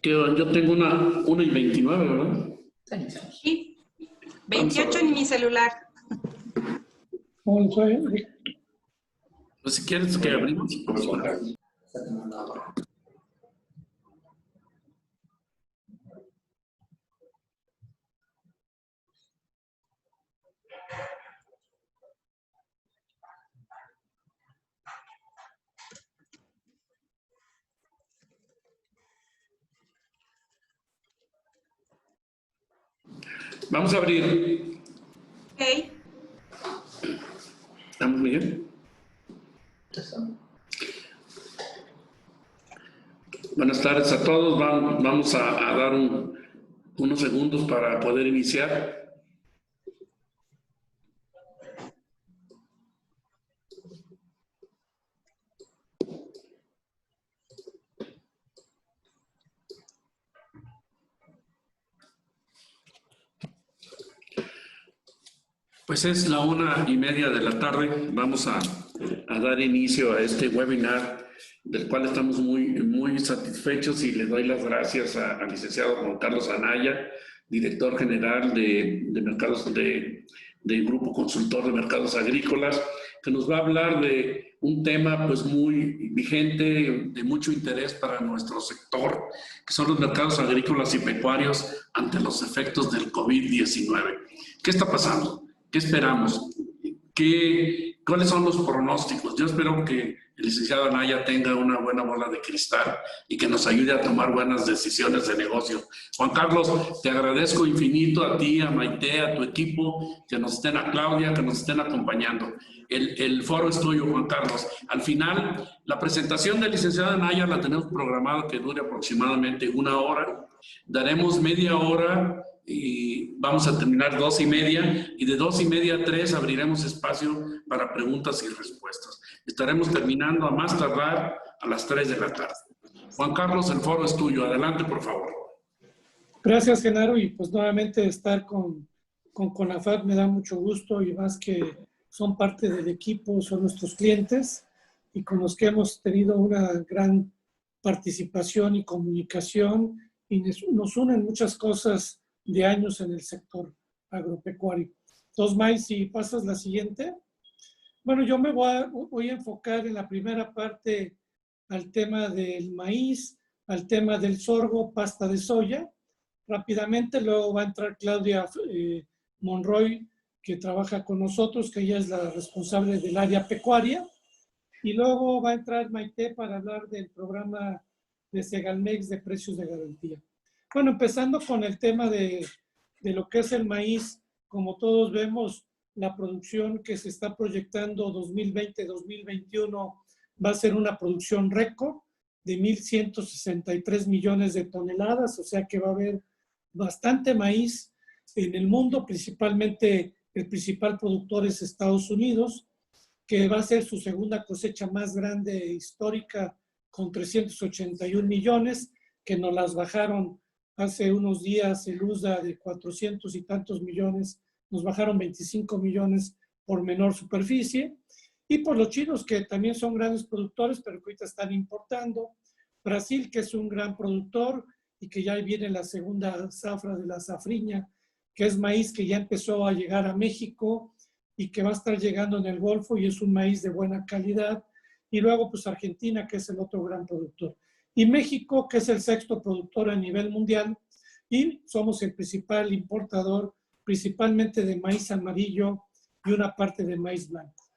Yo tengo una y 29, ¿verdad? Sí, 28 en mi celular. Pues si quieres que abrimos. Vamos a abrir. Ok. ¿Estamos bien? Buenas tardes a todos. Vamos a dar unos segundos para poder iniciar. Pues es la 1:30 de la tarde. Vamos a dar inicio a este webinar, del cual estamos muy satisfechos, y le doy las gracias al licenciado Juan Carlos Anaya, director general de mercados del Grupo Consultor de Mercados Agrícolas, que nos va a hablar de un tema pues muy vigente, de mucho interés para nuestro sector, que son los mercados agrícolas y pecuarios ante los efectos del COVID-19. ¿Qué está pasando? ¿Qué esperamos? ¿Cuáles son los pronósticos? Yo espero que el licenciado Anaya tenga una buena bola de cristal y que nos ayude a tomar buenas decisiones de negocio. Juan Carlos, te agradezco infinito a ti, a Maite, a tu equipo, que nos estén, a Claudia, que nos estén acompañando. El foro es tuyo, Juan Carlos. Al final, la presentación del licenciado Anaya la tenemos programada que dure aproximadamente 1 hora. Daremos media hora y vamos a terminar 2:30, y de 2:30 a 3 abriremos espacio para preguntas y respuestas. Estaremos terminando a más tardar a las 3 de la tarde. Juan Carlos, el foro es tuyo. Adelante, por favor. Gracias, Genaro, y pues nuevamente estar con CONAFAC me da mucho gusto, y más que son parte del equipo, son nuestros clientes y con los que hemos tenido una gran participación y comunicación, y nos unen muchas cosas de años en el sector agropecuario. Entonces, May, si pasas la siguiente. Bueno, yo me voy a enfocar en la primera parte al tema del maíz, al tema del sorgo, pasta de soya. Rápidamente, luego va a entrar Claudia Monroy, que trabaja con nosotros, que ella es la responsable del área pecuaria. Y luego va a entrar Maite para hablar del programa de Segalmex de precios de garantía. Bueno, empezando con el tema de lo que es el maíz, como todos vemos, la producción que se está proyectando 2020-2021 va a ser una producción récord de 1.163 millones de toneladas, o sea que va a haber bastante maíz en el mundo, principalmente el principal productor es Estados Unidos, que va a ser su segunda cosecha más grande histórica con 381 millones, que nos las bajaron hace unos días el USDA de 400 y tantos millones, nos bajaron 25 millones por menor superficie. Y por los chinos, que también son grandes productores, pero que ahorita están importando. Brasil, que es un gran productor y que ya viene la segunda zafra de la safriña, que es maíz que ya empezó a llegar a México y que va a estar llegando en el Golfo, y es un maíz de buena calidad. Y luego, pues Argentina, que es el otro gran productor. Y México, que es el sexto productor a nivel mundial, y somos el principal importador, principalmente de maíz amarillo y una parte de maíz blanco.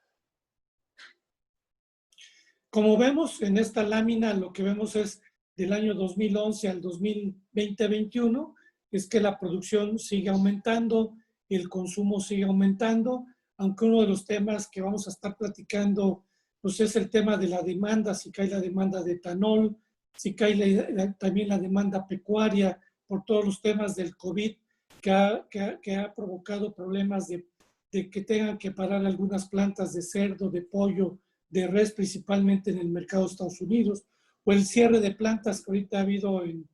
Como vemos en esta lámina, lo que vemos es del año 2011 al 2020-21, es que la producción sigue aumentando, el consumo sigue aumentando, aunque uno de los temas que vamos a estar platicando pues es el tema de la demanda, si cae la demanda de etanol, si cae también la demanda pecuaria por todos los temas del COVID, que ha provocado problemas de que tengan que parar algunas plantas de cerdo, de pollo, de res, principalmente en el mercado de Estados Unidos, o el cierre de plantas que ahorita ha habido en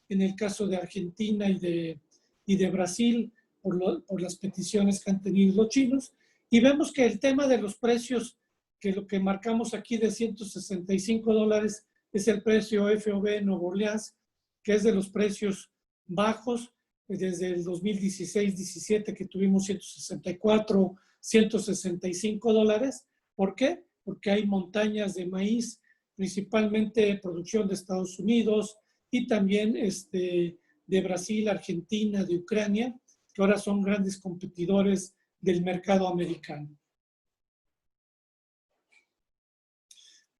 el caso de Argentina y de Brasil, por las peticiones que han tenido los chinos. Y vemos que el tema de los precios que lo que marcamos aquí de $165 es el precio FOB Nuevo Orleans, que es de los precios bajos desde el 2016-17 que tuvimos 164, $165. ¿Por qué? Porque hay montañas de maíz, principalmente producción de Estados Unidos y también de Brasil, Argentina, de Ucrania, que ahora son grandes competidores del mercado americano.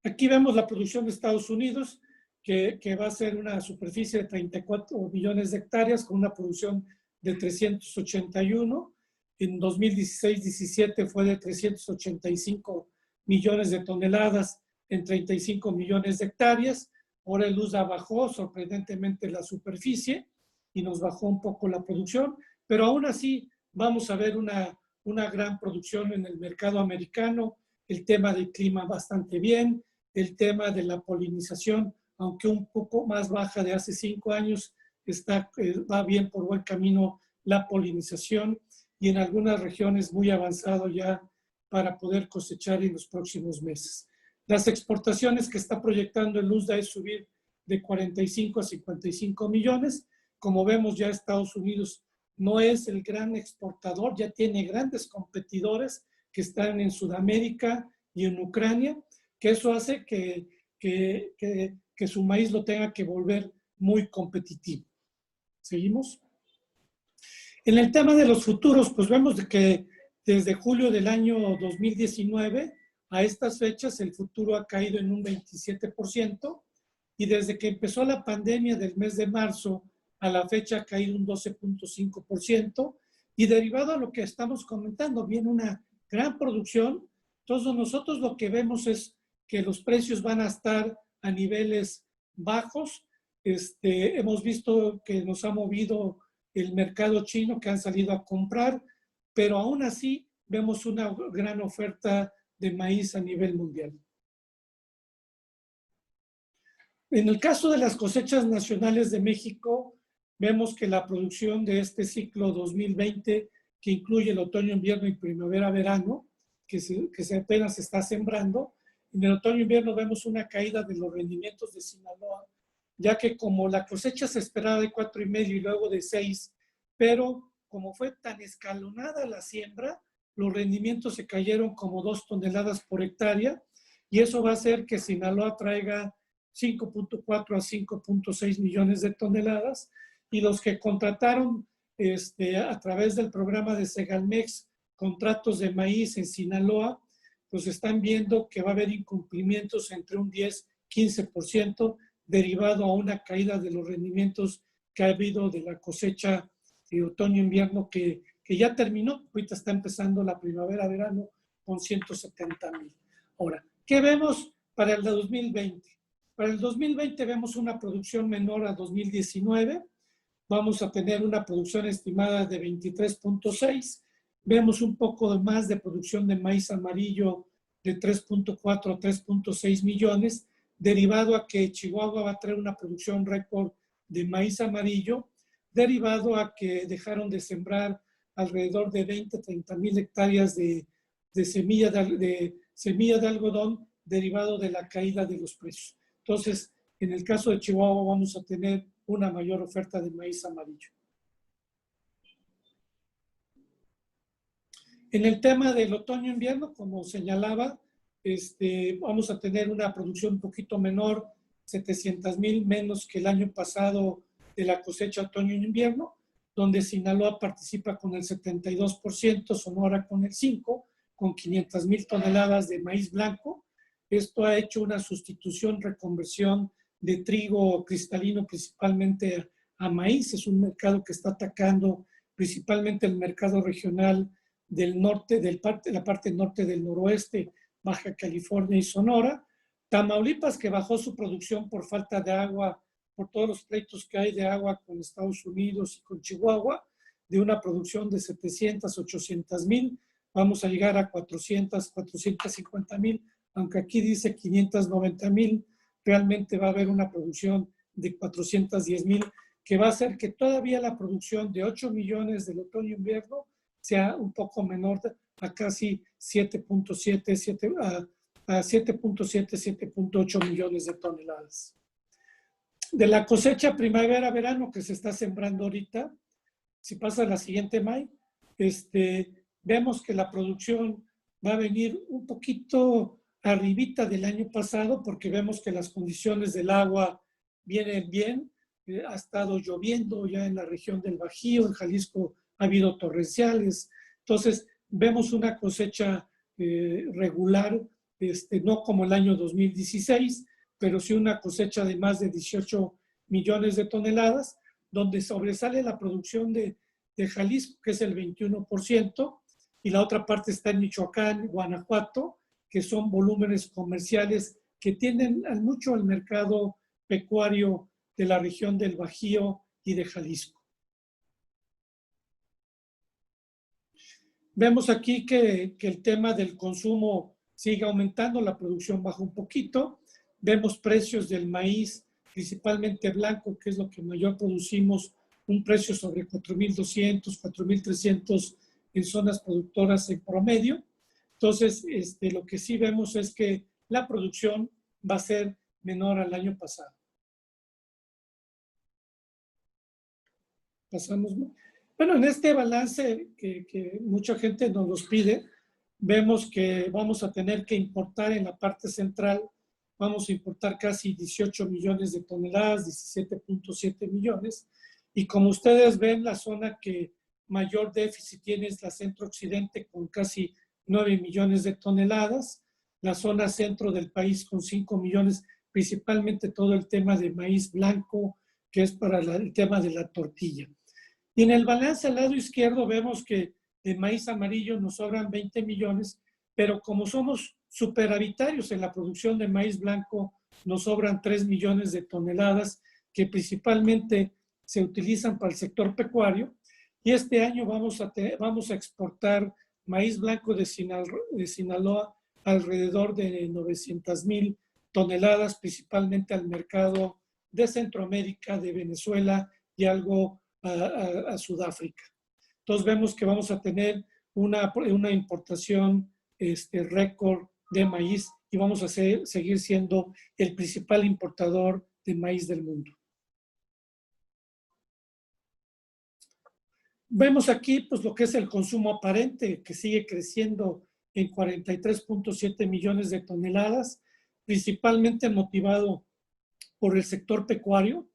Aquí vemos la producción de Estados Unidos, que va a ser una superficie de 34 millones de hectáreas con una producción de 381. En 2016-17 fue de 385 millones de toneladas en 35 millones de hectáreas. Ahora el USA bajó sorprendentemente la superficie y nos bajó un poco la producción, pero aún así vamos a ver una gran producción en el mercado americano. El tema del clima bastante bien, el tema de la polinización, aunque un poco más baja de hace 5 años, va bien por buen camino la polinización y en algunas regiones muy avanzado ya para poder cosechar en los próximos meses. Las exportaciones que está proyectando el USDA es subir de 45 a 55 millones. Como vemos, ya Estados Unidos no es el gran exportador, ya tiene grandes competidores que están en Sudamérica y en Ucrania, que eso hace que su maíz lo tenga que volver muy competitivo. ¿Seguimos? En el tema de los futuros, pues vemos que desde julio del año 2019 a estas fechas el futuro ha caído en un 27% y desde que empezó la pandemia del mes de marzo a la fecha ha caído un 12.5% y derivado a lo que estamos comentando, viene una gran producción. Entonces nosotros lo que vemos es que los precios van a estar a niveles bajos. Hemos visto que nos ha movido el mercado chino, que han salido a comprar, pero aún así vemos una gran oferta de maíz a nivel mundial. En el caso de las cosechas nacionales de México, vemos que la producción de este ciclo 2020, que incluye el otoño, invierno y primavera-verano, que se apenas está sembrando, en el otoño-invierno vemos una caída de los rendimientos de Sinaloa, ya que como la cosecha se esperaba de 4,5 y luego de 6, pero como fue tan escalonada la siembra, los rendimientos se cayeron como 2 toneladas por hectárea, y eso va a hacer que Sinaloa traiga 5.4 a 5.6 millones de toneladas, y los que contrataron a través del programa de Segalmex contratos de maíz en Sinaloa, pues están viendo que va a haber incumplimientos entre un 10-15% derivado a una caída de los rendimientos que ha habido de la cosecha de otoño-invierno que ya terminó. Ahorita está empezando la primavera-verano con 170,000. Ahora, ¿qué vemos para el 2020? Para el 2020 vemos una producción menor a 2019. Vamos a tener una producción estimada de 23.6. Vemos un poco más de producción de maíz amarillo de 3.4 a 3.6 millones, derivado a que Chihuahua va a traer una producción récord de maíz amarillo, derivado a que dejaron de sembrar alrededor de 20-30 mil hectáreas de semilla de algodón, derivado de la caída de los precios. Entonces, en el caso de Chihuahua vamos a tener una mayor oferta de maíz amarillo. En el tema del otoño-invierno, como señalaba, vamos a tener una producción un poquito menor, 700,000 menos que el año pasado de la cosecha otoño-invierno, donde Sinaloa participa con el 72%, Sonora con el 5%, con 500,000 toneladas de maíz blanco. Esto ha hecho una sustitución, reconversión de trigo cristalino principalmente a maíz. Es un mercado que está atacando principalmente el mercado regional del norte, la parte norte del noroeste, Baja California y Sonora. Tamaulipas, que bajó su producción por falta de agua, por todos los pleitos que hay de agua con Estados Unidos y con Chihuahua, de una producción de 700, 800,000, vamos a llegar a 400, 450,000, aunque aquí dice 590,000, realmente va a haber una producción de 410,000, que va a hacer que todavía la producción de 8 millones del otoño-invierno sea un poco menor, a casi 7.7, a 7.7, 7.8 millones de toneladas. De la cosecha primavera-verano que se está sembrando ahorita, si pasa la siguiente May, vemos que la producción va a venir un poquito arribita del año pasado porque vemos que las condiciones del agua vienen bien. Ha estado lloviendo ya en la región del Bajío, en Jalisco ha habido torrenciales. Entonces, vemos una cosecha regular, no como el año 2016, pero sí una cosecha de más de 18 millones de toneladas, donde sobresale la producción de Jalisco, que es el 21%, y la otra parte está en Michoacán, Guanajuato, que son volúmenes comerciales que tienden mucho al mercado pecuario de la región del Bajío y de Jalisco. Vemos aquí que el tema del consumo sigue aumentando, la producción baja un poquito. Vemos precios del maíz, principalmente blanco, que es lo que mayor producimos, un precio sobre 4.200, 4.300 en zonas productoras en promedio. Entonces, lo que sí vemos es que la producción va a ser menor al año pasado. Pasamos. Bueno, en este balance que mucha gente nos los pide, vemos que vamos a tener que importar en la parte central, vamos a importar casi 18 millones de toneladas, 17.7 millones. Y como ustedes ven, la zona que mayor déficit tiene es la centro-occidente con casi 9 millones de toneladas, la zona centro del país con 5 millones, principalmente todo el tema de maíz blanco, que es para el tema de la tortilla. Y en el balance al lado izquierdo vemos que de maíz amarillo nos sobran 20 millones, pero como somos superavitarios en la producción de maíz blanco, nos sobran 3 millones de toneladas que principalmente se utilizan para el sector pecuario. Y este año vamos a exportar maíz blanco de Sinaloa alrededor de 900,000 toneladas, principalmente al mercado de Centroamérica, de Venezuela y algo a Sudáfrica. Entonces vemos que vamos a tener una importación récord de maíz y vamos a seguir siendo el principal importador de maíz del mundo. Vemos aquí pues, lo que es el consumo aparente, que sigue creciendo en 43.7 millones de toneladas, principalmente motivado por el sector pecuario.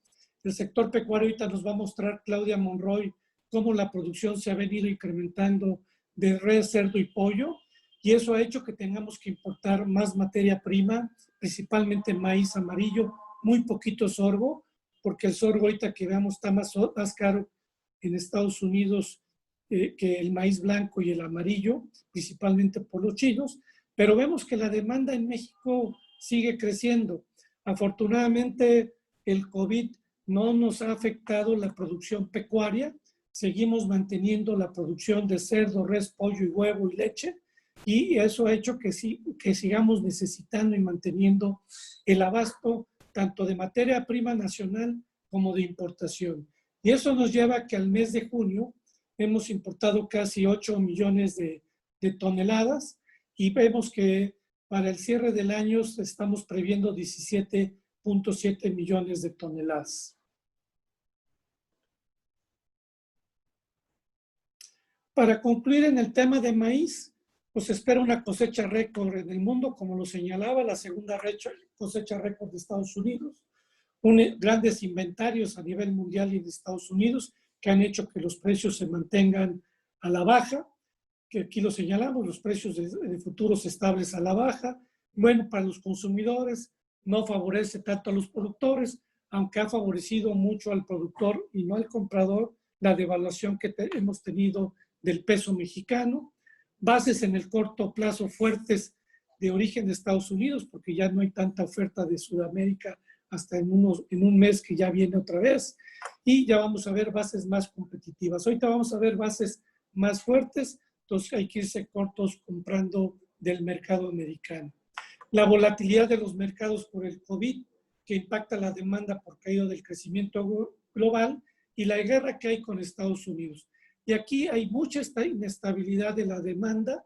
El sector pecuario ahorita nos va a mostrar Claudia Monroy cómo la producción se ha venido incrementando de res, cerdo y pollo, y eso ha hecho que tengamos que importar más materia prima, principalmente maíz amarillo, muy poquito sorgo, porque el sorgo ahorita que veamos está más caro en Estados Unidos que el maíz blanco y el amarillo, principalmente por los chinos, pero vemos que la demanda en México sigue creciendo. Afortunadamente, el COVID no nos ha afectado la producción pecuaria, seguimos manteniendo la producción de cerdo, res, pollo y huevo y leche, y eso ha hecho que sigamos necesitando y manteniendo el abasto tanto de materia prima nacional como de importación. Y eso nos lleva a que al mes de junio hemos importado casi 8 millones de toneladas y vemos que para el cierre del año estamos previendo 17.7 millones de toneladas. Para concluir en el tema de maíz, pues espera una cosecha récord en el mundo, como lo señalaba, la segunda cosecha récord de Estados Unidos, grandes inventarios a nivel mundial y de Estados Unidos que han hecho que los precios se mantengan a la baja, que aquí lo señalamos, los precios de futuros estables a la baja. Bueno, para los consumidores no favorece tanto a los productores, aunque ha favorecido mucho al productor y no al comprador la devaluación que hemos tenido del peso mexicano. Bases en el corto plazo fuertes de origen de Estados Unidos, porque ya no hay tanta oferta de Sudamérica hasta en un mes que ya viene otra vez, y ya vamos a ver bases más competitivas. Ahorita vamos a ver bases más fuertes, entonces hay que irse cortos comprando del mercado americano. La volatilidad de los mercados por el COVID, que impacta la demanda por caída del crecimiento global, y la guerra que hay con Estados Unidos. Y aquí hay mucha inestabilidad de la demanda.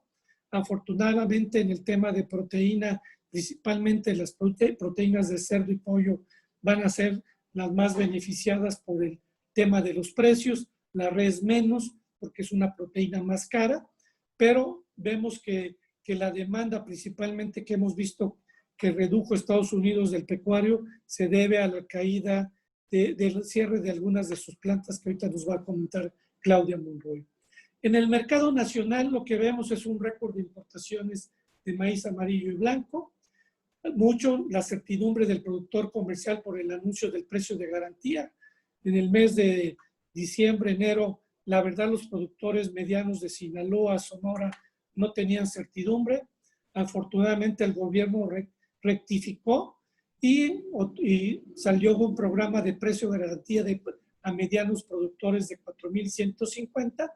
Afortunadamente en el tema de proteína principalmente las proteínas de cerdo y pollo van a ser las más beneficiadas por el tema de los precios, la res menos, porque es una proteína más cara, pero vemos que la demanda principalmente que hemos visto que redujo Estados Unidos del pecuario se debe a la caída del cierre de algunas de sus plantas que ahorita nos va a comentar Claudia Monroy. En el mercado nacional lo que vemos es un récord de importaciones de maíz amarillo y blanco, mucho la certidumbre del productor comercial por el anuncio del precio de garantía. En el mes de diciembre, enero, la verdad los productores medianos de Sinaloa, Sonora, no tenían certidumbre. Afortunadamente el gobierno rectificó y salió un programa de precio de garantía a medianos productores de 4,150,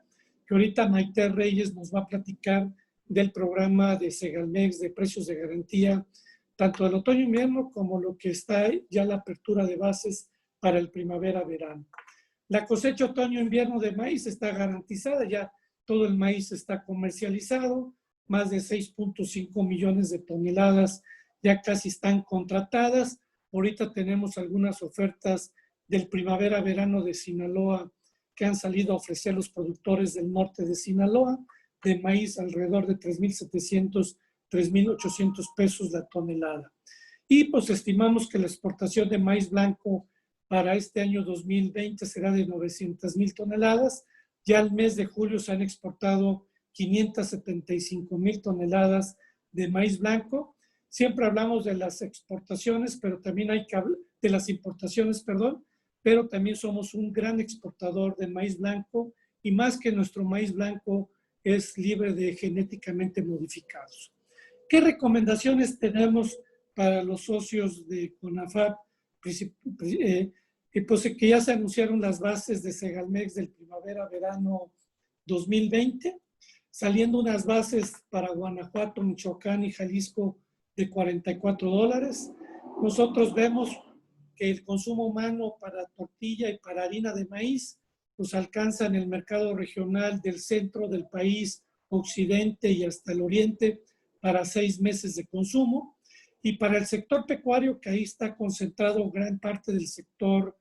que ahorita Maite Reyes nos va a platicar del programa de Segalmex de precios de garantía, tanto el otoño-invierno como lo que está ya la apertura de bases para el primavera-verano. La cosecha otoño-invierno de maíz está garantizada, ya todo el maíz está comercializado, más de 6.5 millones de toneladas ya casi están contratadas. Ahorita tenemos algunas ofertas del primavera-verano de Sinaloa que han salido a ofrecer los productores del norte de Sinaloa, de maíz alrededor de 3,700, 3,800 pesos la tonelada. Y pues estimamos que la exportación de maíz blanco para este año 2020 será de 900,000 toneladas. Ya al mes de julio se han exportado 575,000 toneladas de maíz blanco. Siempre hablamos de las exportaciones, pero también hay que hablar de las importaciones, perdón, pero también somos un gran exportador de maíz blanco y más que nuestro maíz blanco es libre de genéticamente modificados. ¿Qué recomendaciones tenemos para los socios de CONAFAP? Pues que ya se anunciaron las bases de Segalmex del primavera-verano 2020, saliendo unas bases para Guanajuato, Michoacán y Jalisco de $44. Nosotros vemos que el consumo humano para tortilla y para harina de maíz pues alcanza en el mercado regional del centro del país, occidente y hasta el oriente para 6 meses de consumo. Y para el sector pecuario, que ahí está concentrado gran parte del sector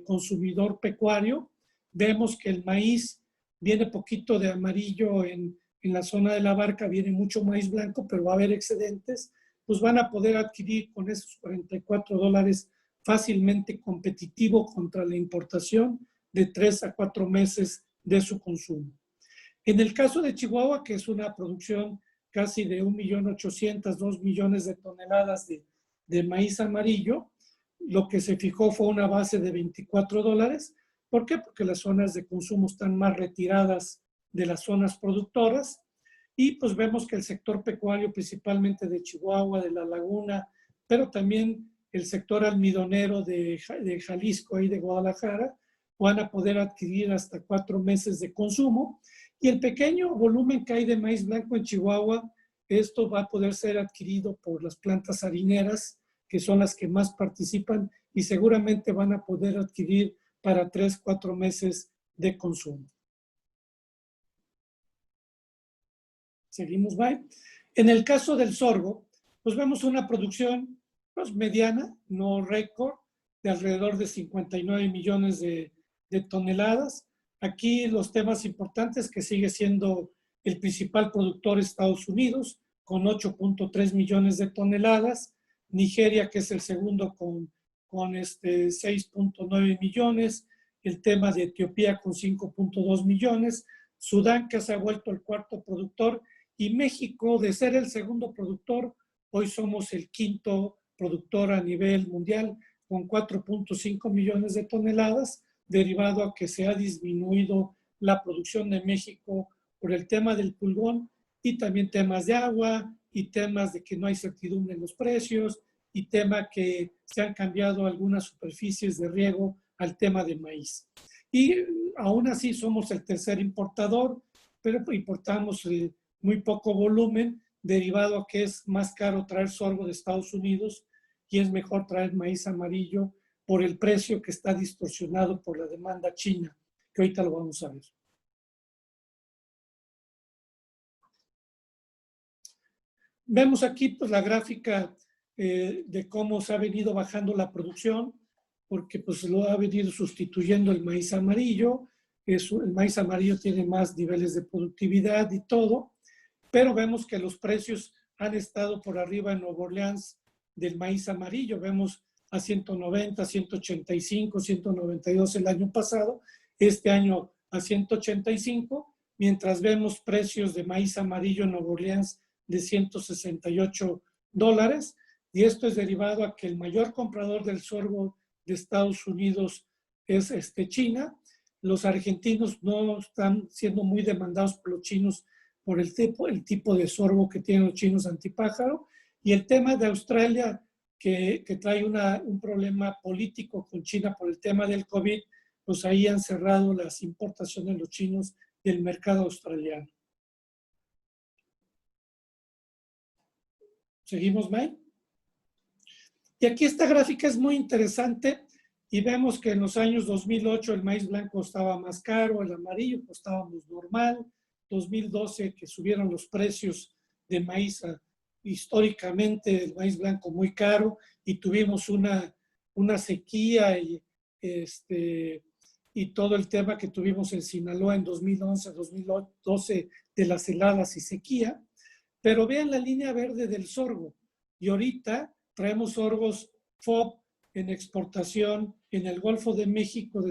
consumidor pecuario, vemos que el maíz viene poquito de amarillo en la zona de la Barca, viene mucho maíz blanco, pero va a haber excedentes, pues van a poder adquirir con esos $44 fácilmente competitivo contra la importación de 3 a 4 meses de su consumo. En el caso de Chihuahua, que es una producción casi de 1.800.000, 2 millones de toneladas de maíz amarillo, lo que se fijó fue una base de $24. ¿Por qué? Porque las zonas de consumo están más retiradas de las zonas productoras y pues vemos que el sector pecuario, principalmente de Chihuahua, de La Laguna, pero también el sector almidonero de Jalisco y de Guadalajara, van a poder adquirir hasta 4 meses de consumo. Y el pequeño volumen que hay de maíz blanco en Chihuahua, esto va a poder ser adquirido por las plantas harineras, que son las que más participan y seguramente van a poder adquirir para 3, 4 meses de consumo. Seguimos, bye. En el caso del sorgo, pues vemos una producción pues, mediana, no récord, de alrededor de 59 millones de toneladas. Aquí los temas importantes que sigue siendo el principal productor Estados Unidos, con 8.3 millones de toneladas. Nigeria, que es el segundo, con 6.9 millones. El tema de Etiopía, con 5.2 millones. Sudán, que se ha vuelto el cuarto productor. Y México, de ser el segundo productor, hoy somos el quinto productor a nivel mundial, con 4.5 millones de toneladas, derivado a que se ha disminuido la producción de México por el tema del pulgón y también temas de agua y temas de que no hay certidumbre en los precios y tema que se han cambiado algunas superficies de riego al tema de maíz. Y aún así somos el tercer importador, pero importamos muy poco volumen, derivado a que es más caro traer sorgo de Estados Unidos y es mejor traer maíz amarillo por el precio que está distorsionado por la demanda china, que ahorita lo vamos a ver. Vemos aquí pues, la gráfica de cómo se ha venido bajando la producción, porque pues lo ha venido sustituyendo el maíz amarillo. El maíz amarillo tiene más niveles de productividad y todo, pero vemos que los precios han estado por arriba en Nueva Orleans del maíz amarillo. Vemos a 190, 185, 192 el año pasado, este año a 185, mientras vemos precios de maíz amarillo en Nueva Orleans de $168, y esto es derivado a que el mayor comprador del sorgo de Estados Unidos es China. Los argentinos no están siendo muy demandados por los chinos por el tipo de sorgo que tienen los chinos antipájaro, y el tema de Australia que trae un problema político con China por el tema del COVID, pues ahí han cerrado las importaciones de los chinos del mercado australiano. ¿Seguimos, Mike? Y aquí esta gráfica es muy interesante y vemos que en los años 2008 el maíz blanco estaba más caro, el amarillo costábamos normal, 2012 que subieron los precios de maíz históricamente, el maíz blanco muy caro, y tuvimos una sequía y todo el tema que tuvimos en Sinaloa en 2011, 2012 de las heladas y sequía. Pero vean la línea verde del sorgo. Y ahorita traemos sorgos FOB en exportación en el Golfo de México de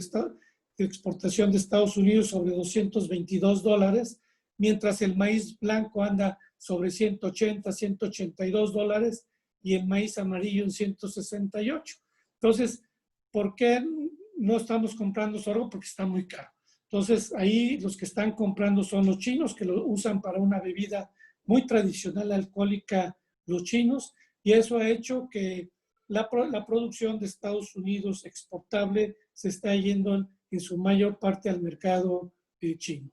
exportación de Estados Unidos sobre $222, mientras el maíz blanco anda sobre 180, 182 dólares y el maíz amarillo en 168. Entonces, ¿por qué no estamos comprando sorgo? Porque está muy caro. Entonces, ahí los que están comprando son los chinos, que lo usan para una bebida muy tradicional alcohólica, los chinos, y eso ha hecho que la producción de Estados Unidos exportable se está yendo en su mayor parte al mercado chino.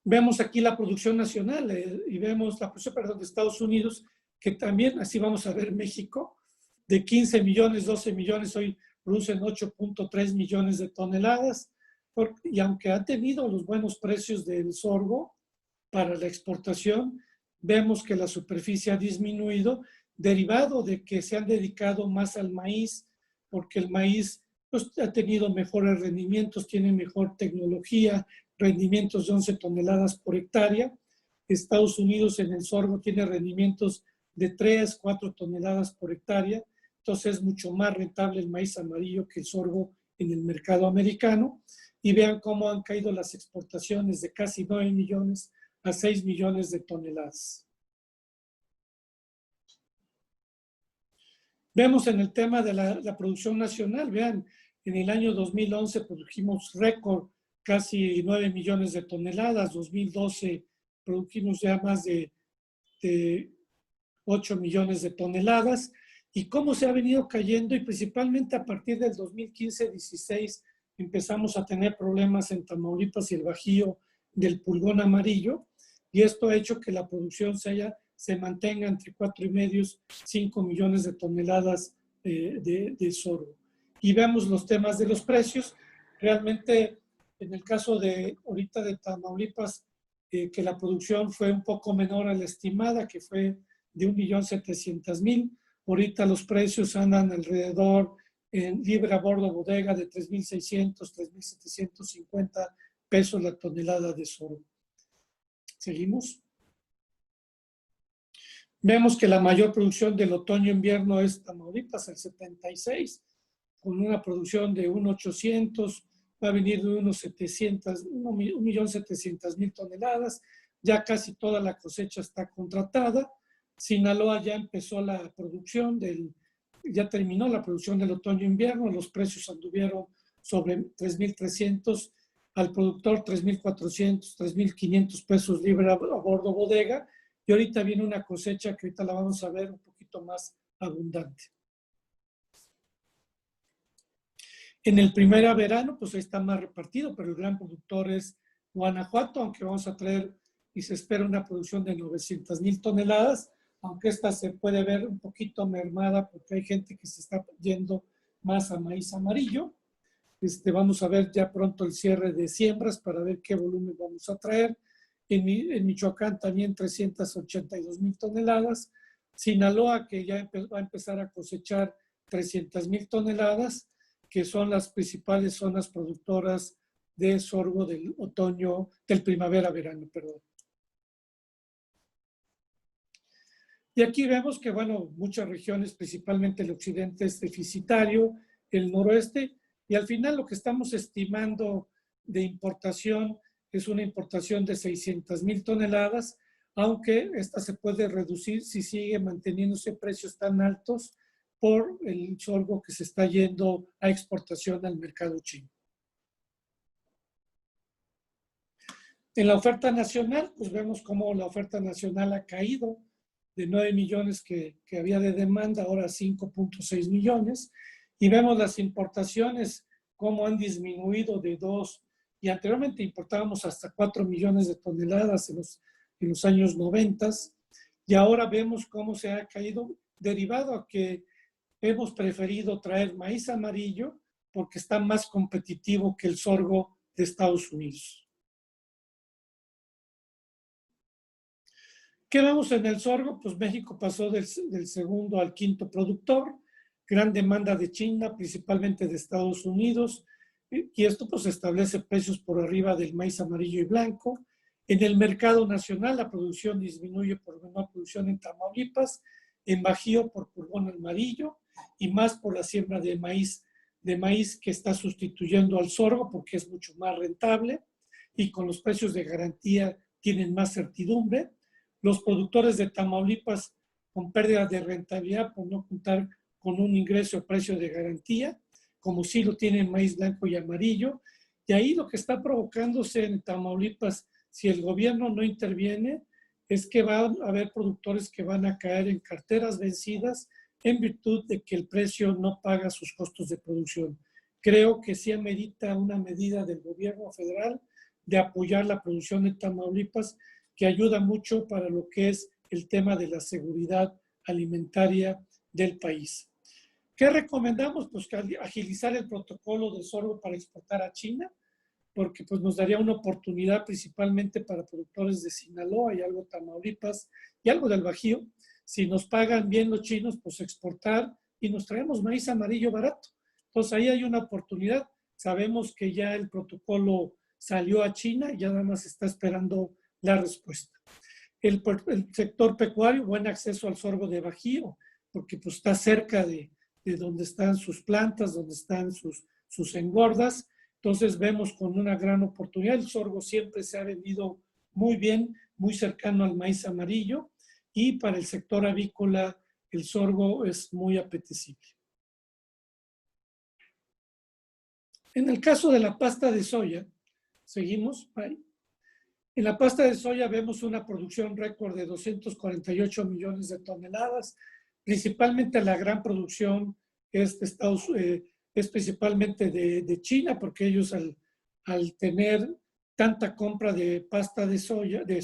Vemos aquí la producción nacional y vemos la producción, perdón, de Estados Unidos, que también, así vamos a ver México, de 15 millones, 12 millones, hoy producen 8.3 millones de toneladas, y aunque han tenido los buenos precios del sorgo para la exportación, vemos que la superficie ha disminuido, derivado de que se han dedicado más al maíz, porque el maíz pues, ha tenido mejores rendimientos, tiene mejor tecnología, rendimientos de 11 toneladas por hectárea. Estados Unidos en el sorgo tiene rendimientos de 3, 4 toneladas por hectárea, entonces es mucho más rentable el maíz amarillo que el sorgo en el mercado americano. Y vean cómo han caído las exportaciones de casi 9 millones a 6 millones de toneladas. Vemos en el tema de la producción nacional, vean, en el año 2011 produjimos récord, casi 9 millones de toneladas, 2012 produjimos ya más de 8 millones de toneladas, y cómo se ha venido cayendo, y principalmente a partir del 2015-16 empezamos a tener problemas en Tamaulipas y el Bajío del pulgón amarillo, y esto ha hecho que la producción se mantenga entre 4,5 y 5 millones de toneladas de sorgo. Y vemos los temas de los precios. Realmente, en el caso de ahorita de Tamaulipas, que la producción fue un poco menor a la estimada, que fue de 1.700.000. Ahorita los precios andan alrededor en libra a bordo bodega de 3.600, 3.750 pesos la tonelada de sorgo. ¿Seguimos? Vemos que la mayor producción del otoño-invierno es Tamaulipas, el 76, con una producción de 1.800, va a venir de 1.700.000 toneladas, ya casi toda la cosecha está contratada. Sinaloa ya empezó la producción ya terminó la producción del otoño-invierno, los precios anduvieron sobre 3.300 al productor, 3.400, 3.500 pesos libra a bordo bodega, y ahorita viene una cosecha que ahorita la vamos a ver un poquito más abundante. En el primer verano, pues ahí está más repartido, pero el gran productor es Guanajuato, aunque vamos a traer y se espera una producción de 900.000 toneladas, aunque esta se puede ver un poquito mermada porque hay gente que se está yendo más a maíz amarillo. Vamos a ver ya pronto el cierre de siembras para ver qué volumen vamos a traer. En Michoacán también 382,000 toneladas. Sinaloa, que ya va a empezar a cosechar 300,000 toneladas, que son las principales zonas productoras de sorgo del otoño, del primavera-verano, perdón. Y aquí vemos que, bueno, muchas regiones, principalmente el occidente, es deficitario, el noroeste, y al final lo que estamos estimando de importación es una importación de 600,000 toneladas, aunque esta se puede reducir si sigue manteniéndose precios tan altos por el sorgo que se está yendo a exportación al mercado chino. En la oferta nacional, pues vemos cómo la oferta nacional ha caído de 9 millones que había de demanda, ahora 5.6 millones. Y vemos las importaciones, cómo han disminuido de 2, y anteriormente importábamos hasta 4 millones de toneladas en los años 90, y ahora vemos cómo se ha caído, derivado a que hemos preferido traer maíz amarillo porque está más competitivo que el sorgo de Estados Unidos. ¿Qué vemos en el sorgo? Pues México pasó del segundo al quinto productor, gran demanda de China, principalmente de Estados Unidos, y esto pues establece precios por arriba del maíz amarillo y blanco. En el mercado nacional la producción disminuye por menor producción en Tamaulipas, en Bajío por pulgón amarillo y más por la siembra de maíz que está sustituyendo al sorgo porque es mucho más rentable y con los precios de garantía tienen más certidumbre. Los productores de Tamaulipas con pérdida de rentabilidad por no contar con un ingreso o precio de garantía, como sí lo tienen maíz blanco y amarillo. Y ahí lo que está provocándose en Tamaulipas, si el gobierno no interviene, es que va a haber productores que van a caer en carteras vencidas en virtud de que el precio no paga sus costos de producción. Creo que sí amerita una medida del gobierno federal de apoyar la producción de Tamaulipas, que ayuda mucho para lo que es el tema de la seguridad alimentaria del país. ¿Qué recomendamos? Pues agilizar el protocolo del sorgo para exportar a China, porque pues nos daría una oportunidad principalmente para productores de Sinaloa y algo de Tamaulipas y algo del Bajío. Si nos pagan bien los chinos, pues exportar y nos traemos maíz amarillo barato. Entonces ahí hay una oportunidad. Sabemos que ya el protocolo salió a China y ya nada más está esperando la respuesta. El sector pecuario, buen acceso al sorgo de Bajío, porque pues está cerca de donde están sus plantas, donde están sus engordas. Entonces vemos con una gran oportunidad. El sorgo siempre se ha vendido muy bien, muy cercano al maíz amarillo, y para el sector avícola el sorgo es muy apetecible. En el caso de la pasta de soya, seguimos ahí. En la pasta de soya vemos una producción récord de 248 millones de toneladas. Principalmente la gran producción es principalmente de China, porque ellos al tener tanta compra de pasta de soya, de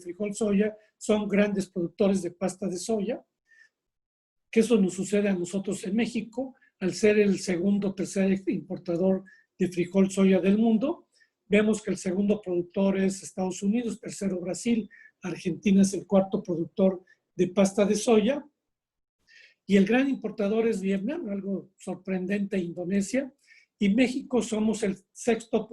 frijol soya, son grandes productores de pasta de soya, que eso nos sucede a nosotros en México, al ser el segundo o tercer importador de frijol soya del mundo. Vemos que el segundo productor es Estados Unidos, tercero Brasil, Argentina es el cuarto productor de pasta de soya, y el gran importador es Vietnam, algo sorprendente, Indonesia, y México somos el sexto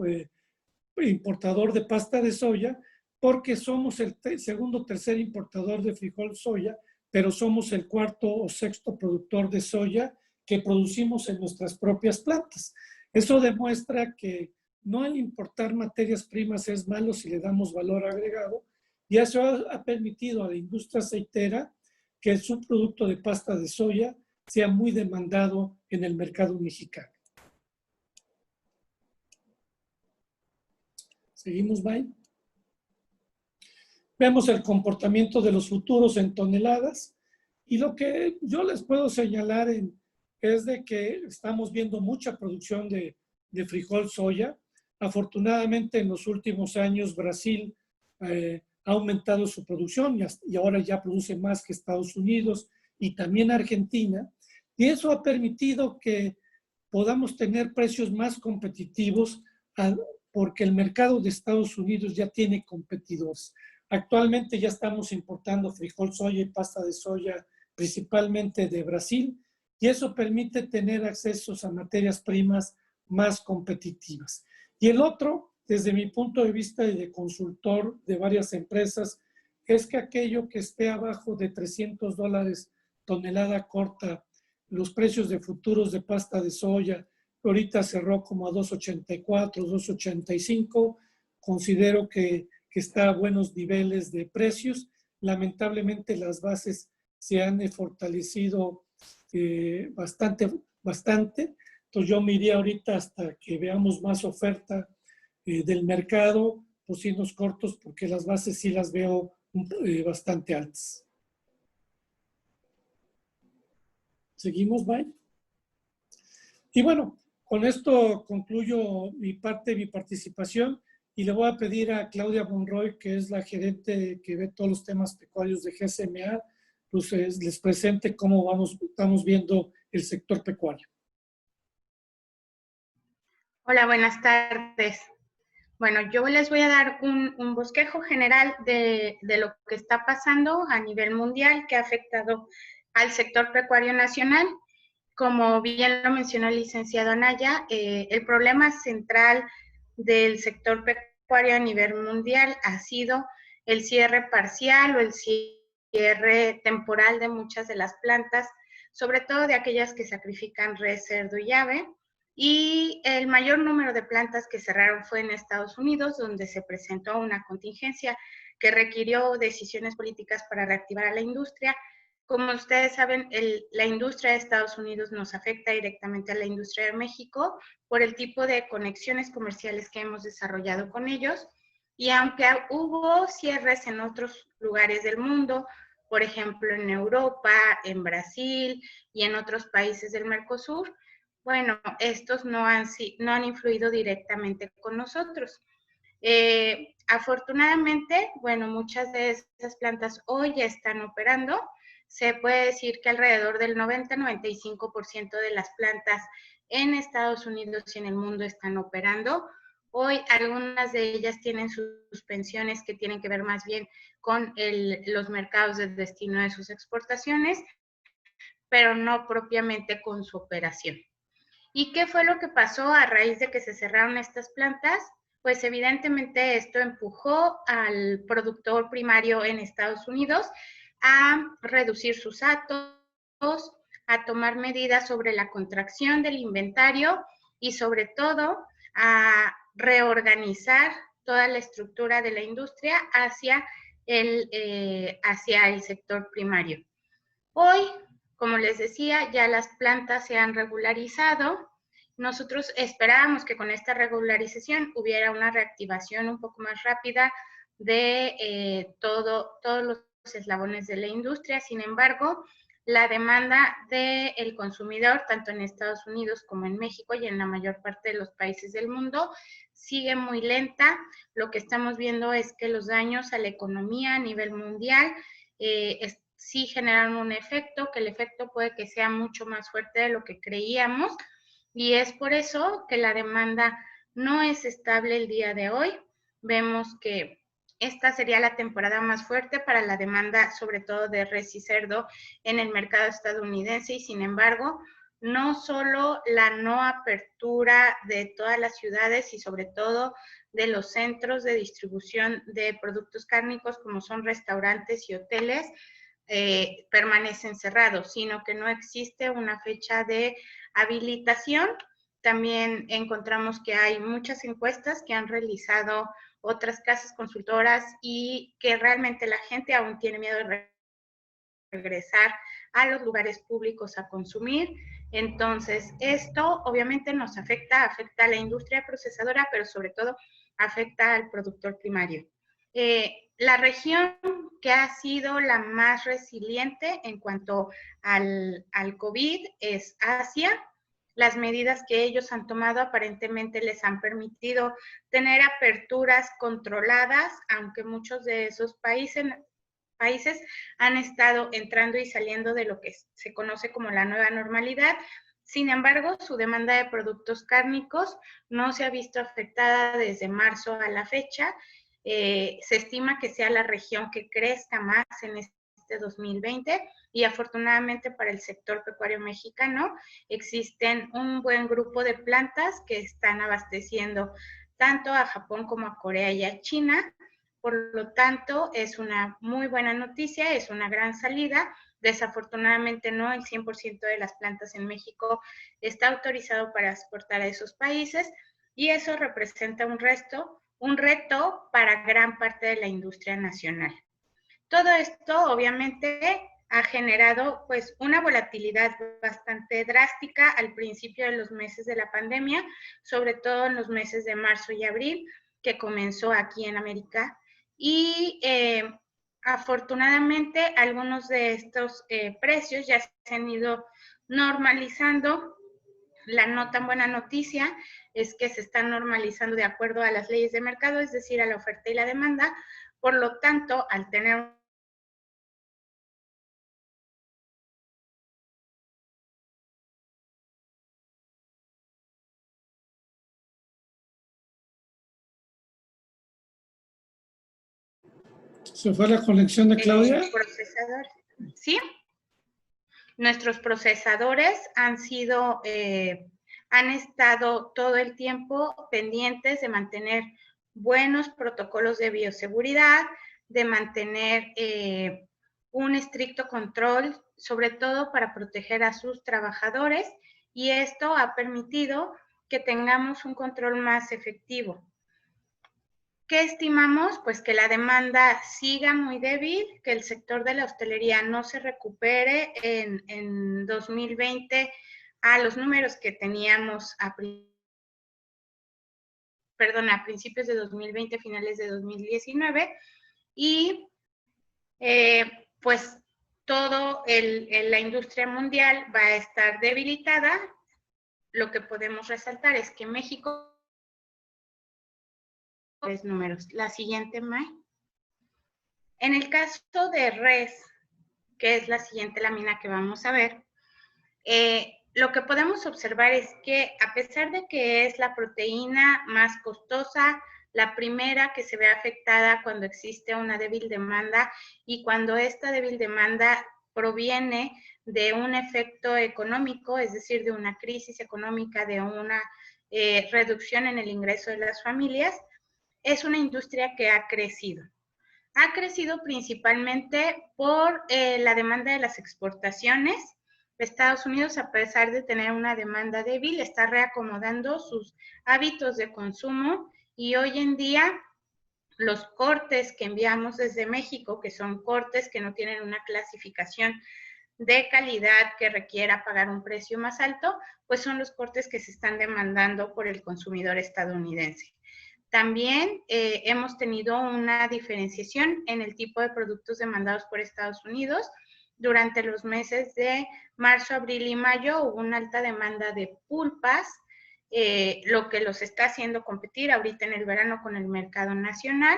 importador de pasta de soya, porque somos el segundo o tercer importador de frijol soya, pero somos el cuarto o sexto productor de soya que producimos en nuestras propias plantas. Eso demuestra que no al importar materias primas es malo si le damos valor agregado, y eso ha permitido a la industria aceitera que el subproducto de pasta de soya sea muy demandado en el mercado mexicano. Seguimos, bye. Vemos el comportamiento de los futuros en toneladas, y lo que yo les puedo señalar es de que estamos viendo mucha producción de frijol soya. Afortunadamente en los últimos años Brasil ha aumentado su producción y ahora ya produce más que Estados Unidos y también Argentina, y eso ha permitido que podamos tener precios más competitivos porque el mercado de Estados Unidos ya tiene competidores. Actualmente ya estamos importando frijol, soya y pasta de soya, principalmente de Brasil, y eso permite tener accesos a materias primas más competitivas. Y el otro, desde mi punto de vista y de consultor de varias empresas, es que aquello que esté abajo de $300 tonelada corta, los precios de futuros de pasta de soya, ahorita cerró como a 2.84, 2.85, considero que está a buenos niveles de precios. Lamentablemente las bases se han fortalecido bastante. Entonces yo me iría ahorita hasta que veamos más oferta del mercado, tocinos cortos, porque las bases sí las veo bastante altas. ¿Seguimos, Mike? Y bueno, con esto concluyo mi participación, y le voy a pedir a Claudia Monroy, que es la gerente que ve todos los temas pecuarios de GSMA, pues les presente cómo estamos viendo el sector pecuario. Hola, buenas tardes. Bueno, yo les voy a dar un bosquejo general de lo que está pasando a nivel mundial que ha afectado al sector pecuario nacional. Como bien lo mencionó el licenciado Anaya, el problema central del sector pecuario a nivel mundial ha sido el cierre parcial o el cierre temporal de muchas de las plantas, sobre todo de aquellas que sacrifican res, cerdo y ave. Y el mayor número de plantas que cerraron fue en Estados Unidos, donde se presentó una contingencia que requirió decisiones políticas para reactivar a la industria. Como ustedes saben, la industria de Estados Unidos nos afecta directamente a la industria de México por el tipo de conexiones comerciales que hemos desarrollado con ellos. Y aunque hubo cierres en otros lugares del mundo, por ejemplo en Europa, en Brasil y en otros países del Mercosur, bueno, estos no han influido directamente con nosotros. Afortunadamente, bueno, muchas de esas plantas hoy ya están operando. Se puede decir que alrededor del 90-95% de las plantas en Estados Unidos y en el mundo están operando. Hoy algunas de ellas tienen suspensiones que tienen que ver más bien con los mercados de destino de sus exportaciones, pero no propiamente con su operación. ¿Y qué fue lo que pasó a raíz de que se cerraron estas plantas? Pues evidentemente esto empujó al productor primario en Estados Unidos a reducir sus actos, a tomar medidas sobre la contracción del inventario y sobre todo a reorganizar toda la estructura de la industria hacia el sector primario. Hoy, como les decía, ya las plantas se han regularizado. Nosotros esperábamos que con esta regularización hubiera una reactivación un poco más rápida de todos los eslabones de la industria. Sin embargo, la demanda del consumidor, tanto en Estados Unidos como en México y en la mayor parte de los países del mundo, sigue muy lenta. Lo que estamos viendo es que los daños a la economía a nivel mundial sí generan un efecto, que el efecto puede que sea mucho más fuerte de lo que creíamos, y es por eso que la demanda no es estable el día de hoy. Vemos que esta sería la temporada más fuerte para la demanda, sobre todo de res y cerdo en el mercado estadounidense, y sin embargo, no solo la no apertura de todas las ciudades y sobre todo de los centros de distribución de productos cárnicos como son restaurantes y hoteles, permanecen cerrados, sino que no existe una fecha de habilitación. También encontramos que hay muchas encuestas que han realizado otras casas consultoras y que realmente la gente aún tiene miedo de regresar a los lugares públicos a consumir. Entonces, esto obviamente nos afecta a la industria procesadora, pero sobre todo afecta al productor primario. La región que ha sido la más resiliente en cuanto al COVID es Asia. Las medidas que ellos han tomado aparentemente les han permitido tener aperturas controladas, aunque muchos de esos países han estado entrando y saliendo de lo que se conoce como la nueva normalidad, Sin embargo, su demanda de productos cárnicos no se ha visto afectada desde marzo a la fecha. Se estima que sea la región que crezca más en este 2020 y afortunadamente para el sector pecuario mexicano existen un buen grupo de plantas que están abasteciendo tanto a Japón como a Corea y a China. Por lo tanto, es una muy buena noticia, es una gran salida. Desafortunadamente no el 100% de las plantas en México está autorizado para exportar a esos países y eso representa un reto para gran parte de la industria nacional. Todo esto obviamente ha generado pues una volatilidad bastante drástica al principio de los meses de la pandemia, sobre todo en los meses de marzo y abril, que comenzó aquí en América. Y afortunadamente algunos de estos precios ya se han ido normalizando. La no tan buena noticia es que se están normalizando de acuerdo a las leyes de mercado, es decir, a la oferta y la demanda. Por lo tanto, al tener ¿Se fue la conexión de Claudia? procesadores, ¿sí? Nuestros procesadores han estado todo el tiempo pendientes de mantener buenos protocolos de bioseguridad, de mantener un estricto control, sobre todo para proteger a sus trabajadores, y esto ha permitido que tengamos un control más efectivo. ¿Qué estimamos? Pues que la demanda siga muy débil, que el sector de la hostelería no se recupere en 2020 a los números que teníamos a principios de 2020, finales de 2019, y pues todo la industria mundial va a estar debilitada. Lo que podemos resaltar es que México números. La siguiente, May. En el caso de res, que es la siguiente lámina que vamos a ver, lo que podemos observar es que a pesar de que es la proteína más costosa, la primera que se ve afectada cuando existe una débil demanda y cuando esta débil demanda proviene de un efecto económico, es decir, de una crisis económica, de una reducción en el ingreso de las familias, es una industria que ha crecido. Ha crecido principalmente por la demanda de las exportaciones. Estados Unidos, a pesar de tener una demanda débil, está reacomodando sus hábitos de consumo y hoy en día los cortes que enviamos desde México, que son cortes que no tienen una clasificación de calidad que requiera pagar un precio más alto, pues son los cortes que se están demandando por el consumidor estadounidense. También hemos tenido una diferenciación en el tipo de productos demandados por Estados Unidos. Durante los meses de marzo, abril y mayo hubo una alta demanda de pulpas, lo que los está haciendo competir ahorita en el verano con el mercado nacional.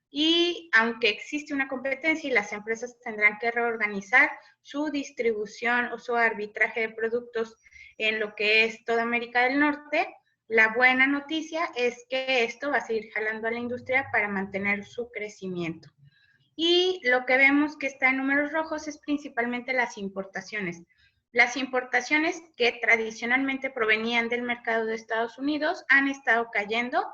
Y aunque existe una competencia y las empresas tendrán que reorganizar su distribución o su arbitraje de productos en lo que es toda América del Norte, la buena noticia es que esto va a seguir jalando a la industria para mantener su crecimiento. Y lo que vemos que está en números rojos es principalmente las importaciones. Las importaciones que tradicionalmente provenían del mercado de Estados Unidos han estado cayendo.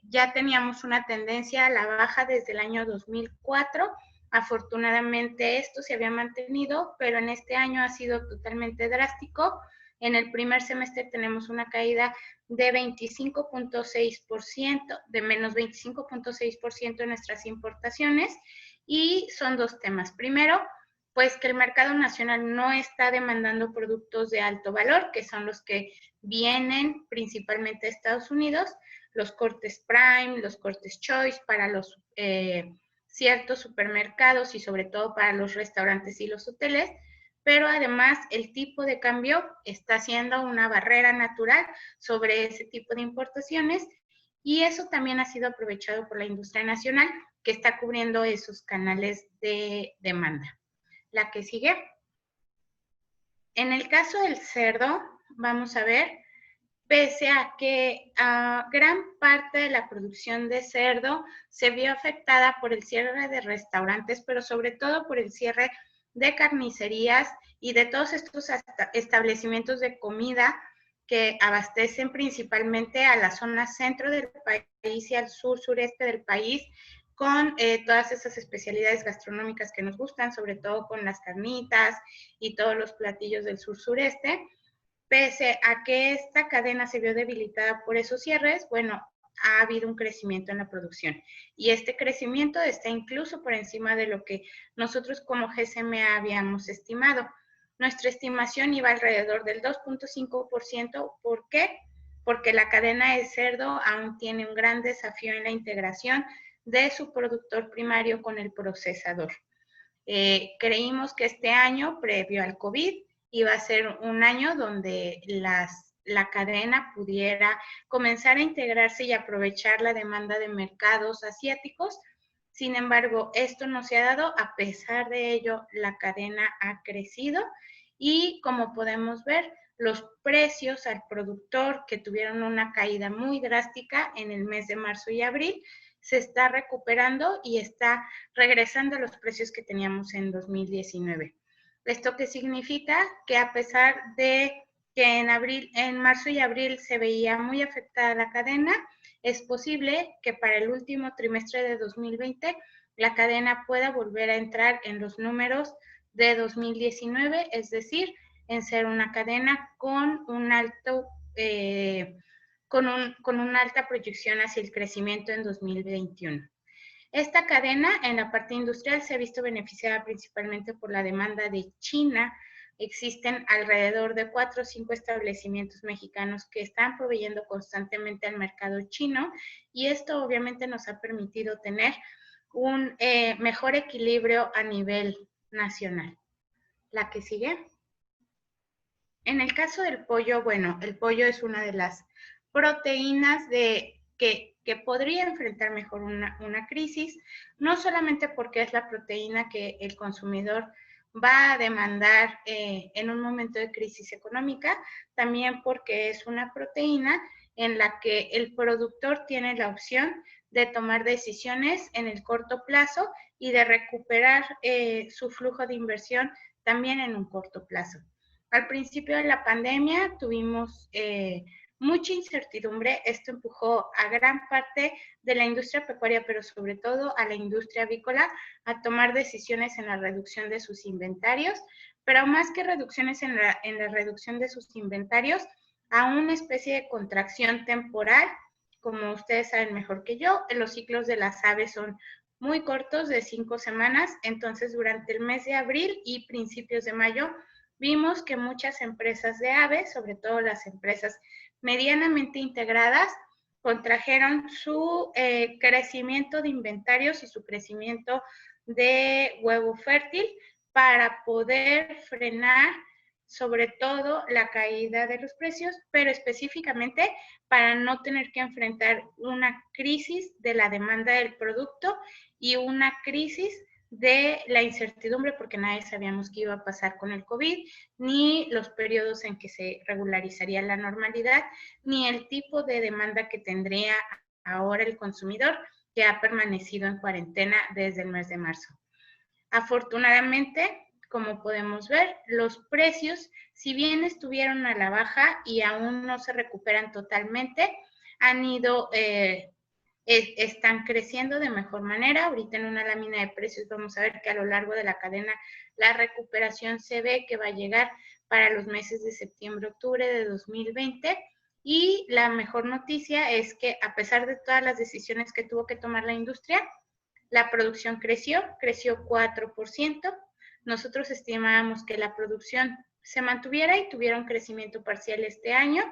Ya teníamos una tendencia a la baja desde el año 2004. Afortunadamente esto se había mantenido, pero en este año ha sido totalmente drástico. En el primer semestre tenemos una caída de 25.6%, de menos 25.6% en nuestras importaciones, y son dos temas. Primero, pues que el mercado nacional no está demandando productos de alto valor, que son los que vienen principalmente de Estados Unidos, los cortes Prime, los cortes Choice para los ciertos supermercados y sobre todo para los restaurantes y los hoteles, pero además el tipo de cambio está siendo una barrera natural sobre ese tipo de importaciones y eso también ha sido aprovechado por la industria nacional que está cubriendo esos canales de demanda. La que sigue. En el caso del cerdo, vamos a ver, pese a que gran parte de la producción de cerdo se vio afectada por el cierre de restaurantes, pero sobre todo por el cierre de carnicerías y de todos estos establecimientos de comida que abastecen principalmente a la zona centro del país y al sureste del país, con todas esas especialidades gastronómicas que nos gustan, sobre todo con las carnitas y todos los platillos del sur-sureste. Pese a que esta cadena se vio debilitada por esos cierres, bueno, ha habido un crecimiento en la producción. Y este crecimiento está incluso por encima de lo que nosotros como GSMA habíamos estimado. Nuestra estimación iba alrededor del 2.5%. ¿Por qué? Porque la cadena de cerdo aún tiene un gran desafío en la integración de su productor primario con el procesador. Creímos que este año, previo al COVID, iba a ser un año donde la cadena pudiera comenzar a integrarse y aprovechar la demanda de mercados asiáticos. Sin embargo, esto no se ha dado. A pesar de ello, la cadena ha crecido y, como podemos ver, los precios al productor, que tuvieron una caída muy drástica en el mes de marzo y abril, se está recuperando y está regresando a los precios que teníamos en 2019. ¿Esto qué significa? Que a pesar de que en marzo y abril se veía muy afectada la cadena, es posible que para el último trimestre de 2020 la cadena pueda volver a entrar en los números de 2019, es decir, en ser una cadena con un alto con una alta proyección hacia el crecimiento en 2021. Esta cadena en la parte industrial se ha visto beneficiada principalmente por la demanda de China. Existen alrededor de 4 o 5 establecimientos mexicanos que están proveyendo constantemente al mercado chino, y esto obviamente nos ha permitido tener un mejor equilibrio a nivel nacional. La que sigue. En el caso del pollo, bueno, el pollo es una de las proteínas que podría enfrentar mejor una crisis, no solamente porque es la proteína que el consumidor va a demandar en un momento de crisis económica, también porque es una proteína en la que el productor tiene la opción de tomar decisiones en el corto plazo y de recuperar su flujo de inversión también en un corto plazo. Al principio de la pandemia tuvimos mucha incertidumbre. Esto empujó a gran parte de la industria pecuaria, pero sobre todo a la industria avícola, a tomar decisiones en la reducción de sus inventarios, pero más que reducciones en la reducción de sus inventarios, a una especie de contracción temporal. Como ustedes saben mejor que yo, los ciclos de las aves son muy cortos, de 5 semanas, entonces durante el mes de abril y principios de mayo, vimos que muchas empresas de aves, sobre todo las empresas medianamente integradas, contrajeron su crecimiento de inventarios y su crecimiento de huevo fértil para poder frenar sobre todo la caída de los precios, pero específicamente para no tener que enfrentar una crisis de la demanda del producto y una crisis de la incertidumbre, porque nadie sabíamos qué iba a pasar con el COVID, ni los periodos en que se regularizaría la normalidad, ni el tipo de demanda que tendría ahora el consumidor, que ha permanecido en cuarentena desde el mes de marzo. Afortunadamente, como podemos ver, los precios, si bien estuvieron a la baja y aún no se recuperan totalmente, han ido están creciendo de mejor manera. Ahorita en una lámina de precios vamos a ver que a lo largo de la cadena la recuperación se ve que va a llegar para los meses de septiembre, octubre de 2020. Y la mejor noticia es que a pesar de todas las decisiones que tuvo que tomar la industria, la producción creció 4%. Nosotros estimábamos que la producción se mantuviera y tuviera un crecimiento parcial este año.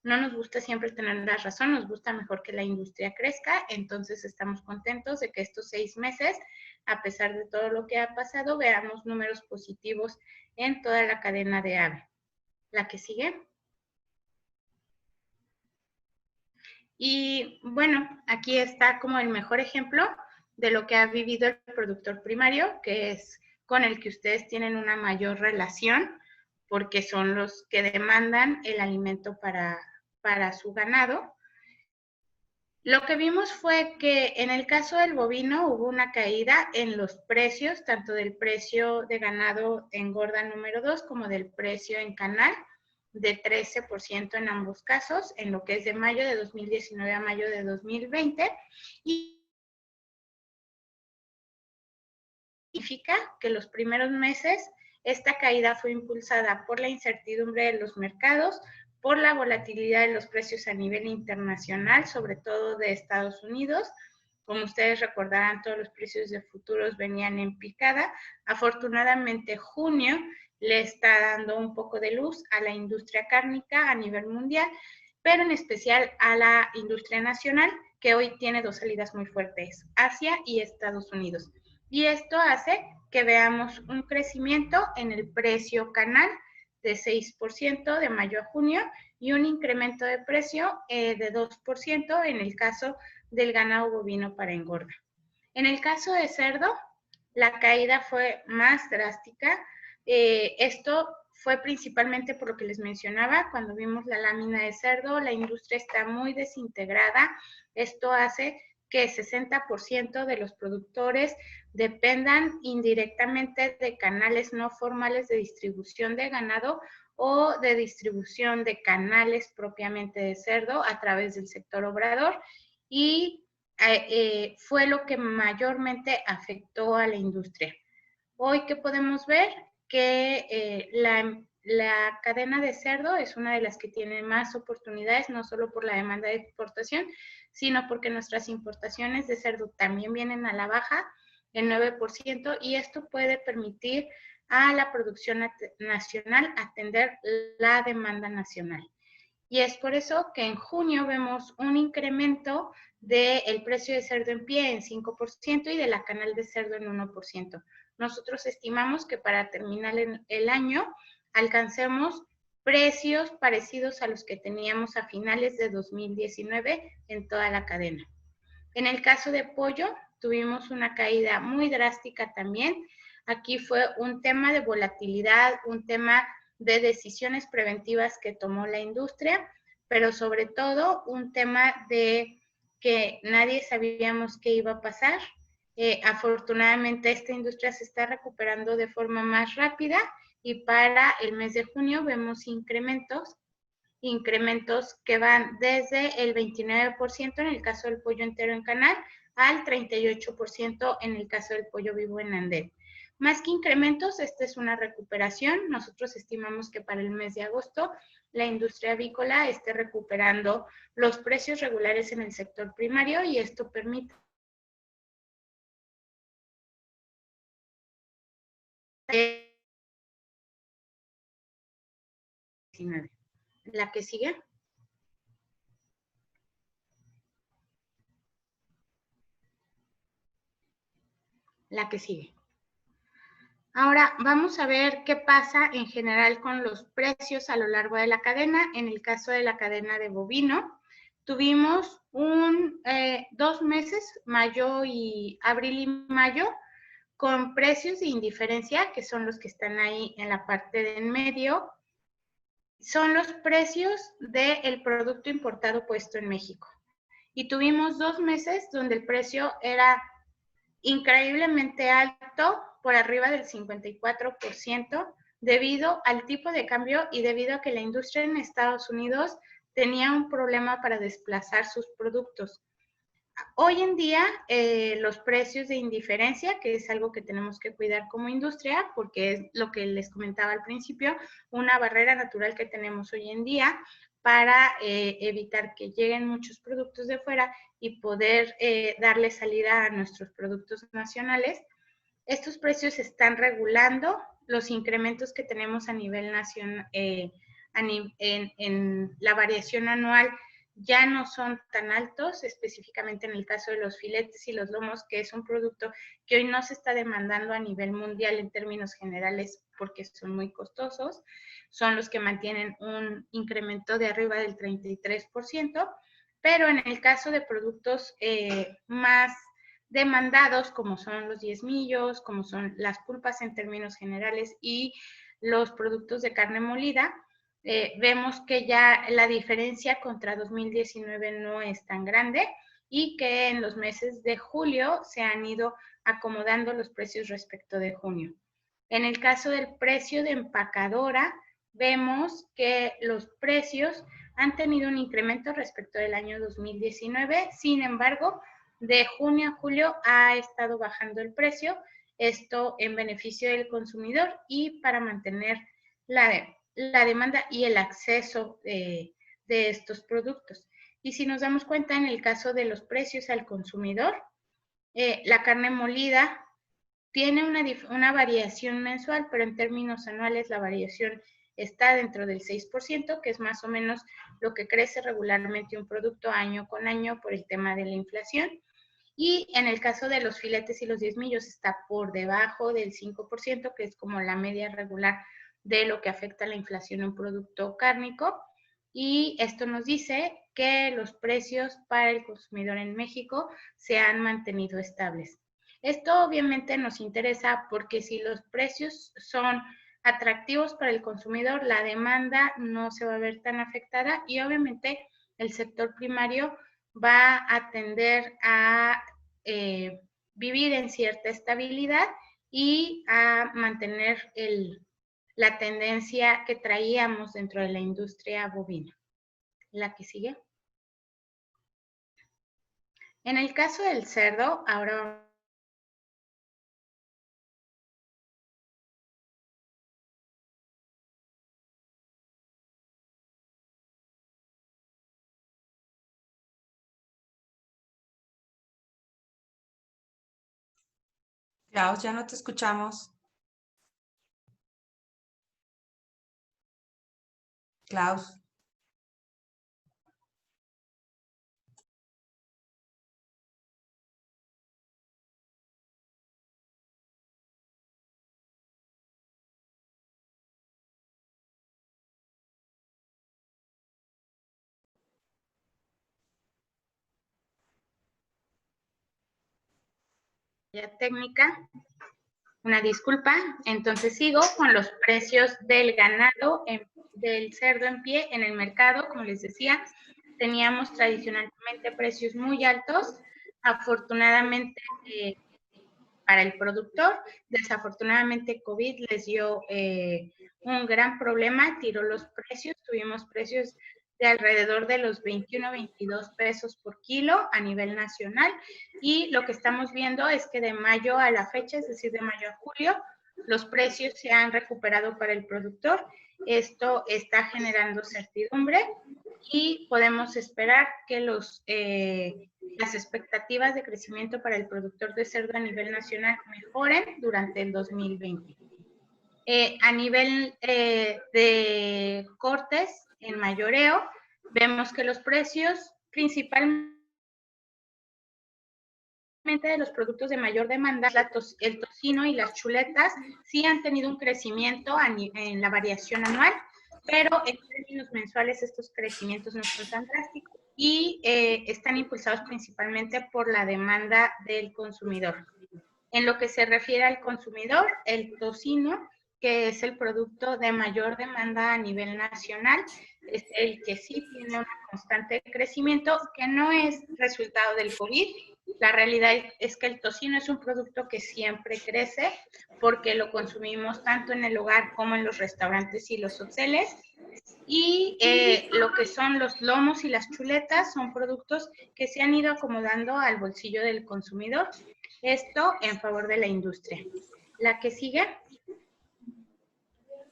No nos gusta siempre tener la razón, nos gusta mejor que la industria crezca, entonces estamos contentos de que estos 6 meses, a pesar de todo lo que ha pasado, veamos números positivos en toda la cadena de ave. La que sigue. Y bueno, aquí está como el mejor ejemplo de lo que ha vivido el productor primario, que es con el que ustedes tienen una mayor relación, porque son los que demandan el alimento para su ganado. Lo que vimos fue que en el caso del bovino hubo una caída en los precios, tanto del precio de ganado engorda número 2 como del precio en canal, de 13% en ambos casos, en lo que es de mayo de 2019 a mayo de 2020. Y significa que los primeros meses esta caída fue impulsada por la incertidumbre de los mercados, por la volatilidad de los precios a nivel internacional, sobre todo de Estados Unidos. Como ustedes recordarán, todos los precios de futuros venían en picada. Afortunadamente, junio le está dando un poco de luz a la industria cárnica a nivel mundial, pero en especial a la industria nacional, que hoy tiene dos salidas muy fuertes, Asia y Estados Unidos. Y esto hace que veamos un crecimiento en el precio canal de 6% de mayo a junio y un incremento de precio de 2% en el caso del ganado bovino para engorda. En el caso de cerdo, la caída fue más drástica. Esto fue principalmente por lo que les mencionaba, cuando vimos la lámina de cerdo, la industria está muy desintegrada. Esto hace que 60% de los productores dependan indirectamente de canales no formales de distribución de ganado o de distribución de canales propiamente de cerdo a través del sector obrador, y fue lo que mayormente afectó a la industria. Hoy, ¿qué podemos ver? Que la cadena de cerdo es una de las que tiene más oportunidades, no solo por la demanda de exportación, sino porque nuestras importaciones de cerdo también vienen a la baja, el 9%, y esto puede permitir a la producción nacional atender la demanda nacional. Y es por eso que en junio vemos un incremento del precio de cerdo en pie en 5% y de la canal de cerdo en 1%. Nosotros estimamos que para terminar el año alcancemos precios parecidos a los que teníamos a finales de 2019 en toda la cadena. En el caso de pollo, tuvimos una caída muy drástica también. Aquí fue un tema de volatilidad, un tema de decisiones preventivas que tomó la industria, pero sobre todo un tema de que nadie sabíamos qué iba a pasar. Afortunadamente, esta industria se está recuperando de forma más rápida y para el mes de junio vemos incrementos que van desde el 29% en el caso del pollo entero en canal al 38% en el caso del pollo vivo en andén. Más que incrementos, esta es una recuperación. Nosotros estimamos que para el mes de agosto la industria avícola esté recuperando los precios regulares en el sector primario, y esto permite la que sigue. La que sigue. Ahora vamos a ver qué pasa en general con los precios a lo largo de la cadena. En el caso de la cadena de bovino, tuvimos 2 meses, abril y mayo, con precios de indiferencia, que son los que están ahí en la parte de en medio. Son los precios del producto importado puesto en México. Y tuvimos 2 meses donde el precio era increíblemente alto, por arriba del 54%, debido al tipo de cambio y debido a que la industria en Estados Unidos tenía un problema para desplazar sus productos. Hoy en día, los precios de indiferencia, que es algo que tenemos que cuidar como industria, porque es lo que les comentaba al principio, una barrera natural que tenemos hoy en día para evitar que lleguen muchos productos de fuera y poder darle salida a nuestros productos nacionales. Estos precios están regulando los incrementos que tenemos a nivel nacional, en la variación anual ya no son tan altos, específicamente en el caso de los filetes y los lomos, que es un producto que hoy no se está demandando a nivel mundial en términos generales porque son muy costosos, son los que mantienen un incremento de arriba del 33%, pero en el caso de productos más demandados, como son los diezmillos, como son las pulpas en términos generales y los productos de carne molida, vemos que ya la diferencia contra 2019 no es tan grande y que en los meses de julio se han ido acomodando los precios respecto de junio. En el caso del precio de empacadora, vemos que los precios han tenido un incremento respecto del año 2019, sin embargo, de junio a julio ha estado bajando el precio, esto en beneficio del consumidor y para mantener la demanda y el acceso de estos productos. Y si nos damos cuenta en el caso de los precios al consumidor, la carne molida tiene una variación mensual, pero en términos anuales la variación está dentro del 6%, que es más o menos lo que crece regularmente un producto año con año por el tema de la inflación. Y en el caso de los filetes y los diezmillos está por debajo del 5%, que es como la media regular de lo que afecta la inflación en un producto cárnico. Y esto nos dice que los precios para el consumidor en México se han mantenido estables. Esto obviamente nos interesa porque si los precios son atractivos para el consumidor, la demanda no se va a ver tan afectada y obviamente el sector primario va a tender a vivir en cierta estabilidad y a mantener la tendencia que traíamos dentro de la industria bovina. La que sigue. En el caso del cerdo, ahora Klaus, ya no te escuchamos. Klaus. técnica, una disculpa, entonces sigo con los precios del ganado, del cerdo en pie en el mercado. Como les decía, teníamos tradicionalmente precios muy altos, afortunadamente para el productor, desafortunadamente COVID les dio un gran problema, tiró los precios, tuvimos precios de alrededor de los 21, 22 pesos por kilo a nivel nacional y lo que estamos viendo es que de mayo a la fecha, es decir, de mayo a julio, los precios se han recuperado para el productor. Esto está generando certidumbre y podemos esperar que las expectativas de crecimiento para el productor de cerdo a nivel nacional mejoren durante el 2020. A nivel de cortes en mayoreo, vemos que los precios principalmente de los productos de mayor demanda, el tocino y las chuletas, sí han tenido un crecimiento en la variación anual, pero en términos mensuales estos crecimientos no son tan drásticos y están impulsados principalmente por la demanda del consumidor. En lo que se refiere al consumidor, el tocino, que es el producto de mayor demanda a nivel nacional, es el que sí tiene un constante crecimiento, que no es resultado del COVID. La realidad es que el tocino es un producto que siempre crece porque lo consumimos tanto en el hogar como en los restaurantes y los hoteles. Y lo que son los lomos y las chuletas son productos que se han ido acomodando al bolsillo del consumidor. Esto en favor de la industria. La que sigue.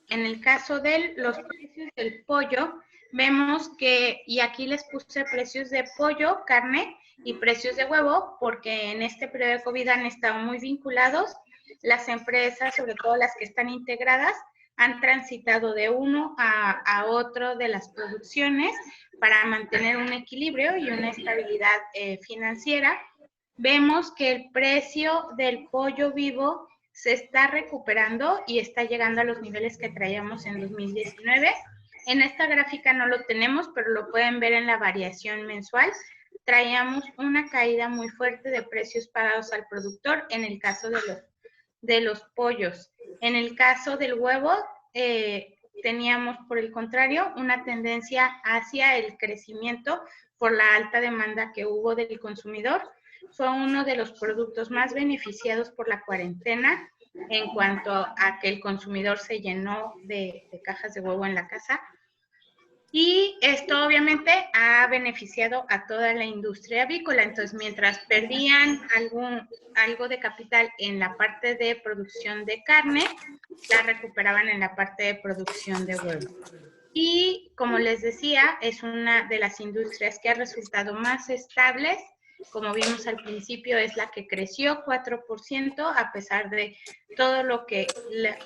En el caso de los precios del pollo, vemos que, y aquí les puse precios de pollo, carne y precios de huevo, porque en este periodo de COVID han estado muy vinculados. Las empresas, sobre todo las que están integradas, han transitado de uno a otro de las producciones para mantener un equilibrio y una estabilidad financiera. Vemos que el precio del pollo vivo se está recuperando y está llegando a los niveles que traíamos en 2019. En esta gráfica no lo tenemos, pero lo pueden ver en la variación mensual. traíamos una caída muy fuerte de precios pagados al productor en el caso de los pollos. En el caso del huevo, teníamos, por el contrario, una tendencia hacia el crecimiento por la alta demanda que hubo del consumidor. Fue uno de los productos más beneficiados por la cuarentena en cuanto a que el consumidor se llenó de cajas de huevo en la casa. Y esto obviamente ha beneficiado a toda la industria avícola. Entonces, mientras perdían algo de capital en la parte de producción de carne, la recuperaban en la parte de producción de huevo. Y como les decía, es una de las industrias que ha resultado más estables. Como vimos al principio, es la que creció 4% a pesar de todo lo que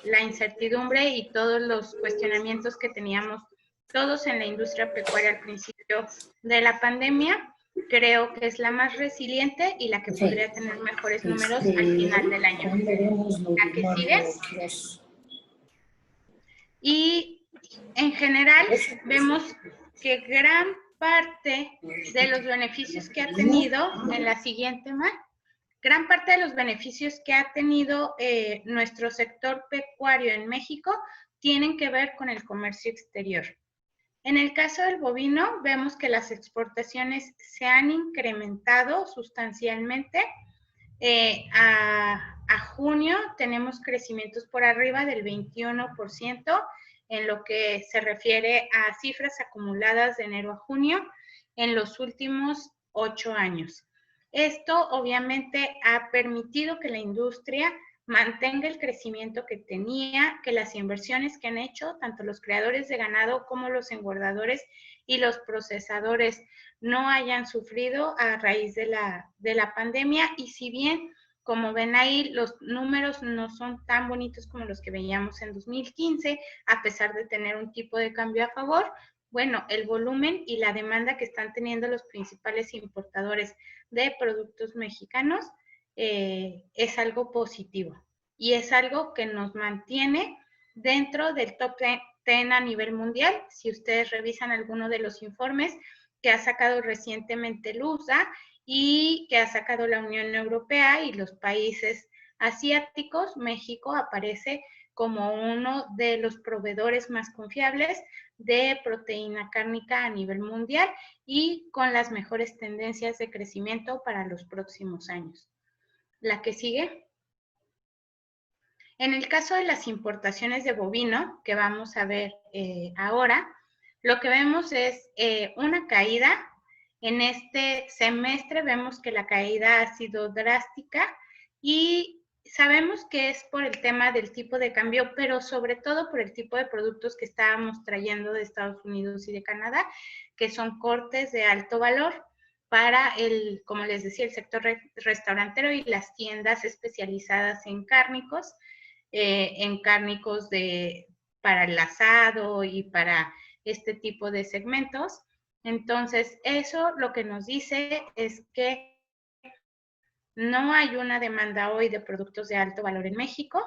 la incertidumbre y todos los cuestionamientos que teníamos todos en la industria pecuaria al principio de la pandemia. Creo que es la más resiliente y la que podría tener mejores números al final del año. ¿La que sigue? Y en general vemos que gran parte de los beneficios que ha tenido, en la siguiente, gran parte de los beneficios que ha tenido nuestro sector pecuario en México tienen que ver con el comercio exterior. En el caso del bovino, vemos que las exportaciones se han incrementado sustancialmente. A junio tenemos crecimientos por arriba del 21% en lo que se refiere a cifras acumuladas de enero a junio en los últimos 8 años. Esto obviamente ha permitido que la industria mantenga el crecimiento que tenía, que las inversiones que han hecho, tanto los creadores de ganado como los engordadores y los procesadores, no hayan sufrido a raíz de la pandemia. Y si bien, como ven ahí, los números no son tan bonitos como los que veíamos en 2015, a pesar de tener un tipo de cambio a favor, bueno, el volumen y la demanda que están teniendo los principales importadores de productos mexicanos es algo positivo y es algo que nos mantiene dentro del top 10 a nivel mundial. Si ustedes revisan alguno de los informes que ha sacado recientemente el USA y que ha sacado la Unión Europea y los países asiáticos, México aparece como uno de los proveedores más confiables de proteína cárnica a nivel mundial y con las mejores tendencias de crecimiento para los próximos años. La que sigue. En el caso de las importaciones de bovino, que vamos a ver ahora, lo que vemos es una caída. En este semestre vemos que la caída ha sido drástica y sabemos que es por el tema del tipo de cambio, pero sobre todo por el tipo de productos que estábamos trayendo de Estados Unidos y de Canadá, que son cortes de alto valor para como les decía, el sector restaurantero y las tiendas especializadas en cárnicos para el asado y para este tipo de segmentos. Entonces, eso lo que nos dice es que no hay una demanda hoy de productos de alto valor en México,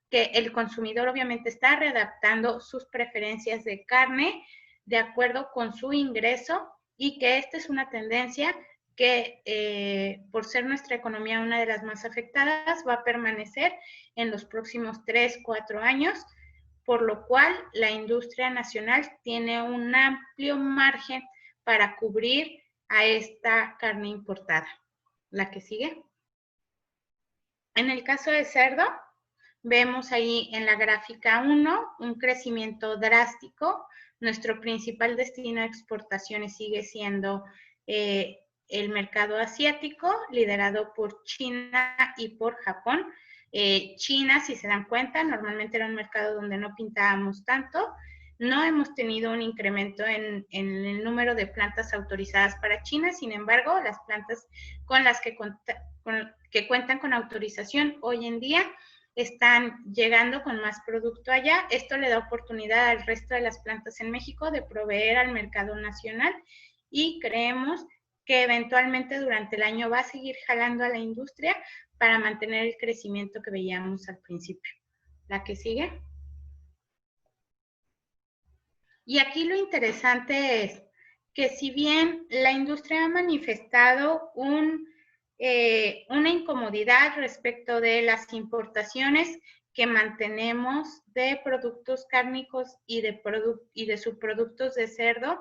que el consumidor obviamente está readaptando sus preferencias de carne de acuerdo con su ingreso y que esta es una tendencia que por ser nuestra economía una de las más afectadas va a permanecer en los próximos 3, 4 años, por lo cual la industria nacional tiene un amplio margen para cubrir a esta carne importada. La que sigue. En el caso de cerdo, vemos ahí en la gráfica 1 un crecimiento drástico. Nuestro principal destino de exportaciones sigue siendo el mercado asiático, liderado por China y por Japón. China, si se dan cuenta, normalmente era un mercado donde no pintábamos tanto. No hemos tenido un incremento en el número de plantas autorizadas para China, sin embargo, las plantas con las que cuentan con autorización hoy en día están llegando con más producto allá. Esto le da oportunidad al resto de las plantas en México de proveer al mercado nacional y creemos que eventualmente durante el año va a seguir jalando a la industria para mantener el crecimiento que veíamos al principio. La que sigue. Y aquí lo interesante es que si bien la industria ha manifestado una incomodidad respecto de las importaciones que mantenemos de productos cárnicos y de subproductos de cerdo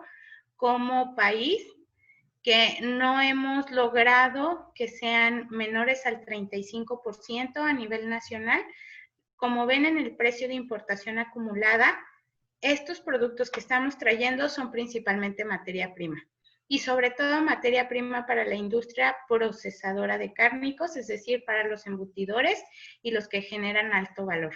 como país, que no hemos logrado que sean menores al 35% a nivel nacional. Como ven en el precio de importación acumulada, estos productos que estamos trayendo son principalmente materia prima y sobre todo materia prima para la industria procesadora de cárnicos, es decir, para los embutidores y los que generan alto valor.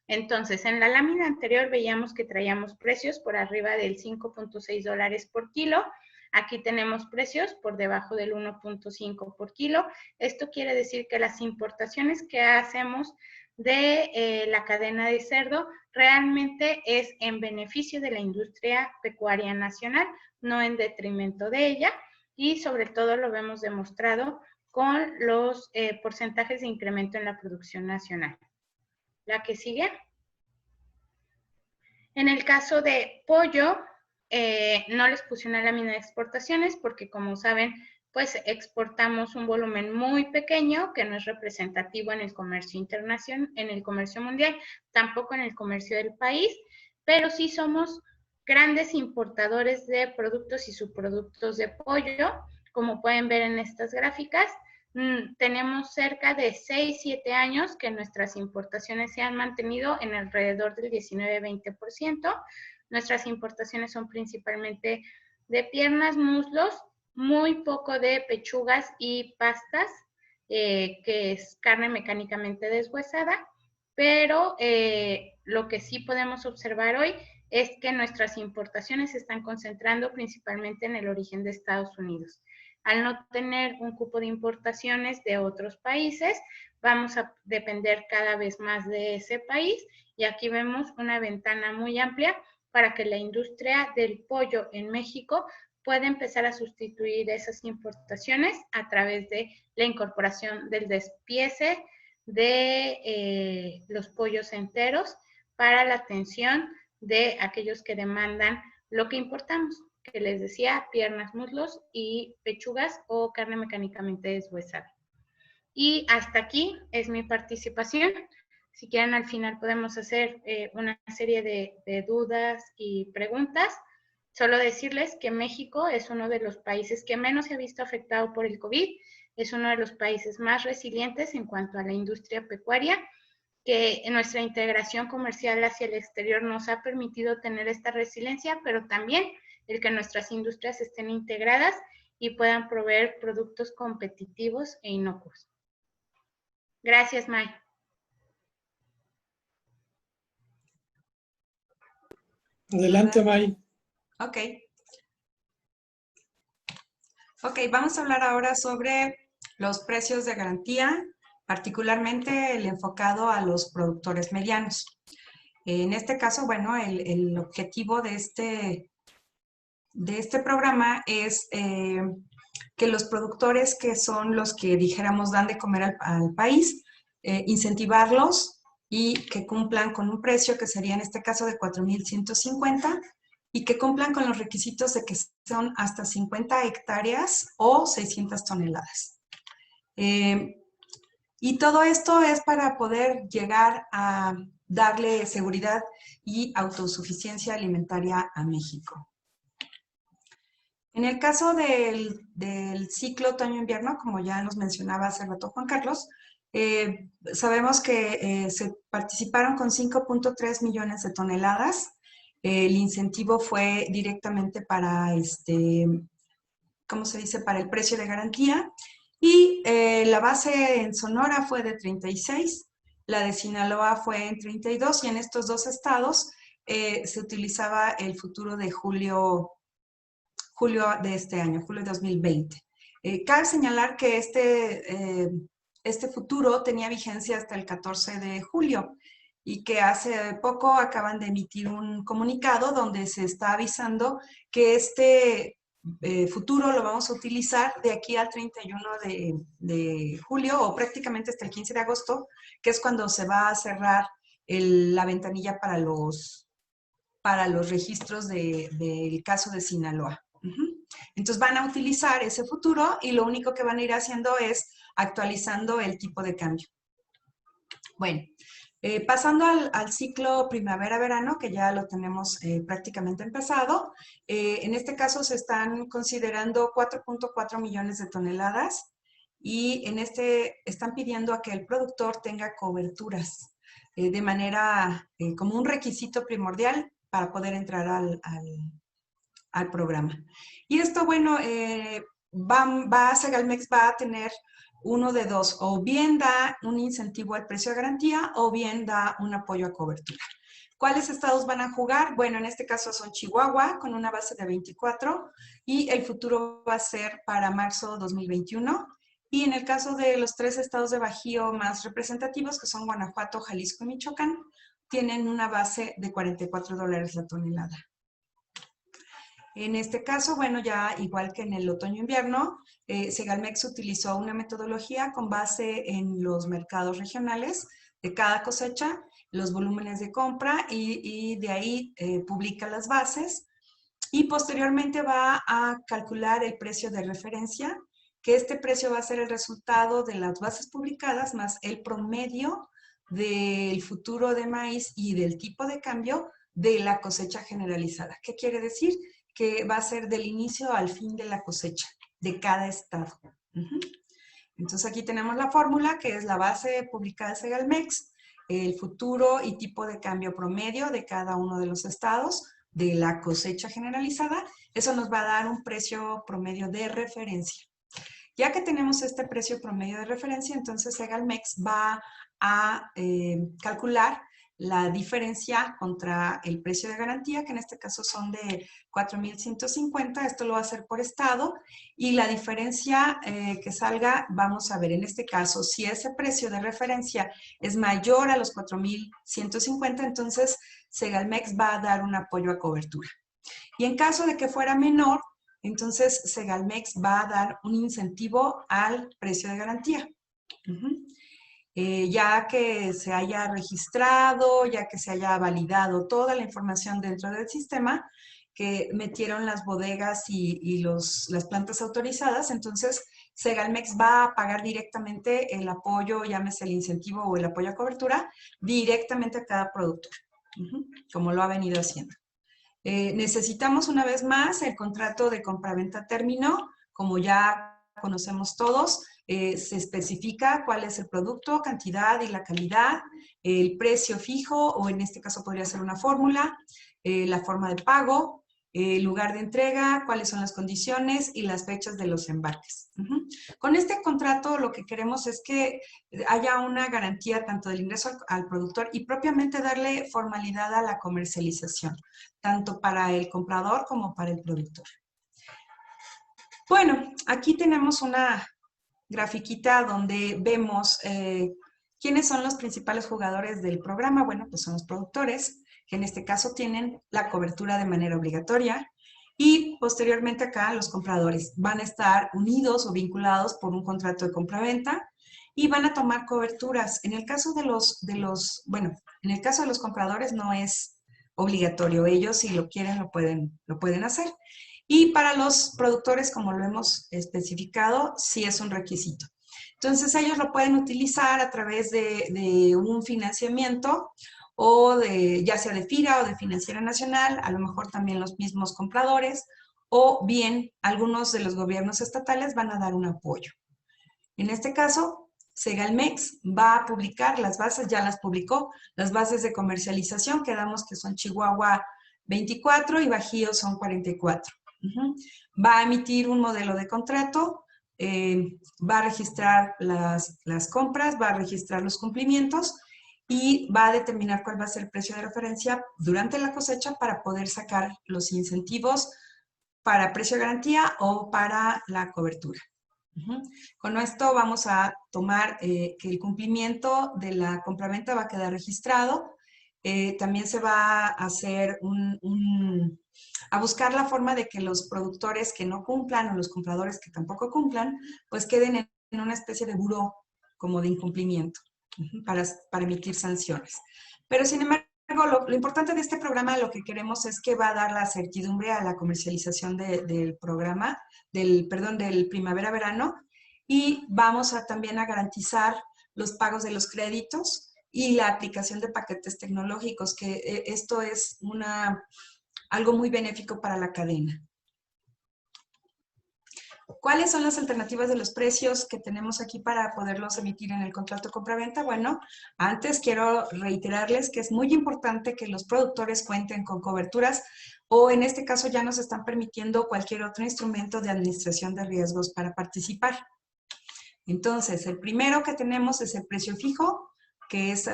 Entonces, en la lámina anterior veíamos que traíamos precios por arriba del 5.6 dólares por kilo. Aquí tenemos precios por debajo del 1.5 por kilo. Esto quiere decir que las importaciones que hacemos de la cadena de cerdo realmente es en beneficio de la industria pecuaria nacional, no en detrimento de ella, y sobre todo lo vemos demostrado con los porcentajes de incremento en la producción nacional. La que sigue. En el caso de pollo, no les puse una lámina de exportaciones porque, como saben, pues exportamos un volumen muy pequeño que no es representativo en el comercio internacional, en el comercio mundial, tampoco en el comercio del país, pero sí somos grandes importadores de productos y subproductos de pollo, como pueden ver en estas gráficas. Tenemos cerca de 6-7 años que nuestras importaciones se han mantenido en alrededor del 19-20%. Nuestras importaciones son principalmente de piernas, muslos, muy poco de pechugas y pastas, que es carne mecánicamente deshuesada, pero lo que sí podemos observar hoy es que nuestras importaciones se están concentrando principalmente en el origen de Estados Unidos. Al no tener un cupo de importaciones de otros países, vamos a depender cada vez más de ese país, y aquí vemos una ventana muy amplia para que la industria del pollo en México pueda empezar a sustituir esas importaciones a través de la incorporación del despiece de los pollos enteros para la atención de aquellos que demandan lo que importamos, que les decía, piernas, muslos y pechugas o carne mecánicamente deshuesada. Y hasta aquí es mi participación. Si quieren, al final podemos hacer una serie de dudas y preguntas. Solo decirles que México es uno de los países que menos se ha visto afectado por el COVID, es uno de los países más resilientes en cuanto a la industria pecuaria, que nuestra integración comercial hacia el exterior nos ha permitido tener esta resiliencia, pero también el que nuestras industrias estén integradas y puedan proveer productos competitivos e inocuos. Gracias, May. Adelante, May. Ok. Ok, vamos a hablar ahora sobre los precios de garantía, particularmente el enfocado a los productores medianos. En este caso, bueno, el objetivo de este programa es que los productores, que son los que dijéramos dan de comer al país, incentivarlos y que cumplan con un precio que sería en este caso de 4,150 y que cumplan con los requisitos de que son hasta 50 hectáreas o 600 toneladas. Y todo esto es para poder llegar a darle seguridad y autosuficiencia alimentaria a México. En el caso del ciclo otoño-invierno, como ya nos mencionaba hace rato Juan Carlos, sabemos que se participaron con 5.3 millones de toneladas. El incentivo fue directamente para, ¿cómo se dice?, para el precio de garantía. Y la base en Sonora fue de 36, la de Sinaloa fue en 32, y en estos dos estados se utilizaba el futuro de julio de este año, julio de 2020. Cabe señalar que este futuro tenía vigencia hasta el 14 de julio y que hace poco acaban de emitir un comunicado donde se está avisando que este futuro lo vamos a utilizar de aquí al 31 de julio o prácticamente hasta el 15 de agosto, que es cuando se va a cerrar la ventanilla para los registros del caso de Sinaloa. Entonces van a utilizar ese futuro y lo único que van a ir haciendo es actualizando el tipo de cambio. Bueno, pasando al ciclo primavera-verano, que ya lo tenemos prácticamente empezado, en este caso se están considerando 4.4 millones de toneladas y están pidiendo a que el productor tenga coberturas de manera como un requisito primordial para poder entrar al programa. Y esto, bueno, Segalmex va a tener uno de dos, o bien da un incentivo al precio de garantía o bien da un apoyo a cobertura. ¿Cuáles estados van a jugar? Bueno, en este caso son Chihuahua con una base de 24 y el futuro va a ser para marzo 2021. Y en el caso de los 3 estados de Bajío más representativos, que son Guanajuato, Jalisco y Michoacán, tienen una base de $44 la tonelada. En este caso, bueno, ya igual que en el otoño-invierno, Segalmex utilizó una metodología con base en los mercados regionales de cada cosecha, los volúmenes de compra y de ahí publica las bases y posteriormente va a calcular el precio de referencia, que este precio va a ser el resultado de las bases publicadas más el promedio del futuro de maíz y del tipo de cambio de la cosecha generalizada. ¿Qué quiere decir? Que va a ser del inicio al fin de la cosecha de cada estado. Entonces aquí tenemos la fórmula que es la base publicada de Segalmex, el futuro y tipo de cambio promedio de cada uno de los estados de la cosecha generalizada. Eso nos va a dar un precio promedio de referencia. Ya que tenemos este precio promedio de referencia, entonces Segalmex va a calcular la diferencia contra el precio de garantía, que en este caso son de 4,150, esto lo va a hacer por estado, y la diferencia que salga, vamos a ver, en este caso, si ese precio de referencia es mayor a los 4,150, entonces Segalmex va a dar un apoyo a cobertura. Y en caso de que fuera menor, entonces Segalmex va a dar un incentivo al precio de garantía. Ya que se haya registrado, ya que se haya validado toda la información dentro del sistema, que metieron las bodegas y las plantas autorizadas, entonces Segalmex va a pagar directamente el apoyo, llámese el incentivo o el apoyo a cobertura, directamente a cada productor, como lo ha venido haciendo. Necesitamos una vez más el contrato de compraventa término, como ya conocemos todos, se especifica cuál es el producto, cantidad y la calidad, el precio fijo, o en este caso podría ser una fórmula, la forma de pago, el lugar de entrega, cuáles son las condiciones y las fechas de los embarques. Con este contrato lo que queremos es que haya una garantía tanto del ingreso al productor y propiamente darle formalidad a la comercialización, tanto para el comprador como para el productor. Bueno, aquí tenemos una grafiquita donde vemos quiénes son los principales jugadores del programa. Bueno, pues son los productores, que en este caso tienen la cobertura de manera obligatoria. Y posteriormente acá los compradores van a estar unidos o vinculados por un contrato de compraventa y van a tomar coberturas. En el caso de en el caso de los compradores no es obligatorio. Ellos, si lo quieren, lo pueden hacer. Y para los productores, como lo hemos especificado, sí es un requisito. Entonces, ellos lo pueden utilizar a través de un financiamiento o ya sea de FIRA o de Financiera Nacional, a lo mejor también los mismos compradores, o bien algunos de los gobiernos estatales van a dar un apoyo. En este caso, Segalmex va a publicar las bases, ya las publicó, las bases de comercialización, quedamos que son Chihuahua 24 y Bajío son 44. Va a emitir un modelo de contrato, va a registrar las compras, va a registrar los cumplimientos y va a determinar cuál va a ser el precio de referencia durante la cosecha para poder sacar los incentivos para precio de garantía o para la cobertura. Con esto vamos a tomar que el cumplimiento de la compraventa va a quedar registrado. También se va a hacer a buscar la forma de que los productores que no cumplan o los compradores que tampoco cumplan, pues queden en una especie de buró como de incumplimiento para emitir sanciones. Pero sin embargo, lo importante de este programa, lo que queremos es que va a dar la certidumbre a la comercialización del programa, del primavera-verano, y vamos a también a garantizar los pagos de los créditos y la aplicación de paquetes tecnológicos, que esto es algo muy benéfico para la cadena. ¿Cuáles son las alternativas de los precios que tenemos aquí para poderlos emitir en el contrato compra-venta? Bueno, antes quiero reiterarles que es muy importante que los productores cuenten con coberturas, o en este caso ya nos están permitiendo cualquier otro instrumento de administración de riesgos para participar. Entonces, el primero que tenemos es el precio fijo, que es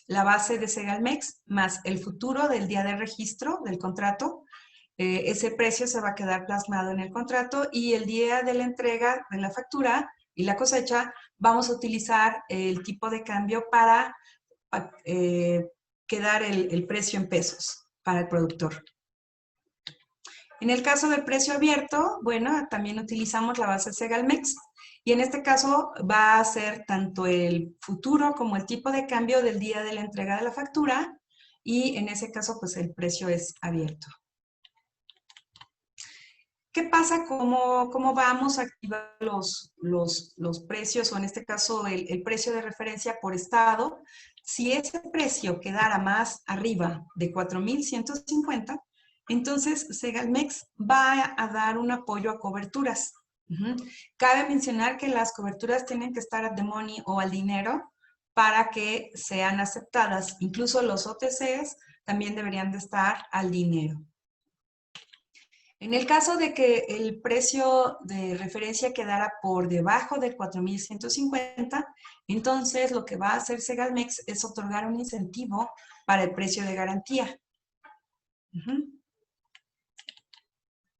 la base de Segalmex, más el futuro del día de registro del contrato. Ese precio se va a quedar plasmado en el contrato, y el día de la entrega de la factura y la cosecha vamos a utilizar el tipo de cambio para quedar el precio en pesos para el productor. En el caso del precio abierto, bueno, también utilizamos la base Segalmex, y en este caso va a ser tanto el futuro como el tipo de cambio del día de la entrega de la factura, y en ese caso pues el precio es abierto. ¿Qué pasa? ¿Cómo vamos a activar los precios, o en este caso el precio de referencia por estado? Si ese precio quedara más arriba de 4,150, entonces Segalmex va a dar un apoyo a coberturas. Cabe mencionar que las coberturas tienen que estar at the money o al dinero para que sean aceptadas. Incluso los OTCs también deberían de estar al dinero. En el caso de que el precio de referencia quedara por debajo de 4,150, entonces lo que va a hacer Segalmex es otorgar un incentivo para el precio de garantía.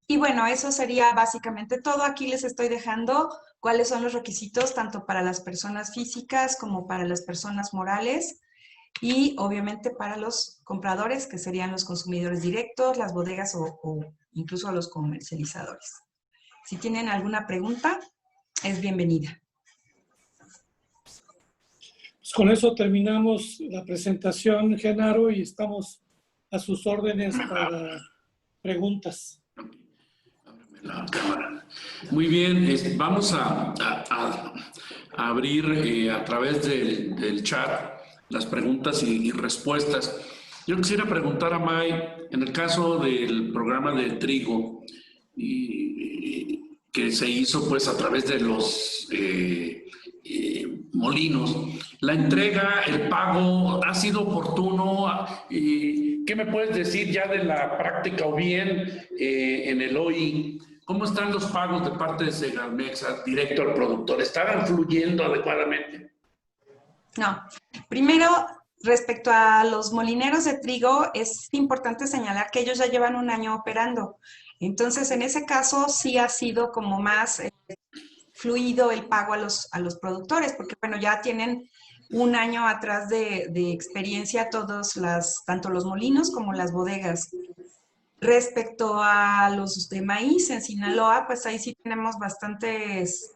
Y bueno, eso sería básicamente todo. Aquí les estoy dejando cuáles son los requisitos tanto para las personas físicas como para las personas morales, y obviamente para los compradores, que serían los consumidores directos, las bodegas o incluso a los comercializadores. Si tienen alguna pregunta, es bienvenida. Pues con eso terminamos la presentación, Genaro, y estamos a sus órdenes para preguntas. La cámara. Muy bien, vamos a abrir a través del chat las preguntas y respuestas. Yo quisiera preguntar a May, en el caso del programa de trigo, que se hizo pues a través de los molinos, la entrega, el pago, ¿ha sido oportuno? ¿Qué me puedes decir ya de la práctica, o bien en el OI? ¿Cómo están los pagos de parte de Segalmex directo al productor? ¿Estaban fluyendo adecuadamente? No. Primero, respecto a los molineros de trigo, es importante señalar que ellos ya llevan un año operando. Entonces, en ese caso, sí ha sido como más fluido el pago a los productores, porque bueno, ya tienen un año atrás de experiencia tanto los molinos como las bodegas. Respecto a los de maíz en Sinaloa, pues ahí sí tenemos bastantes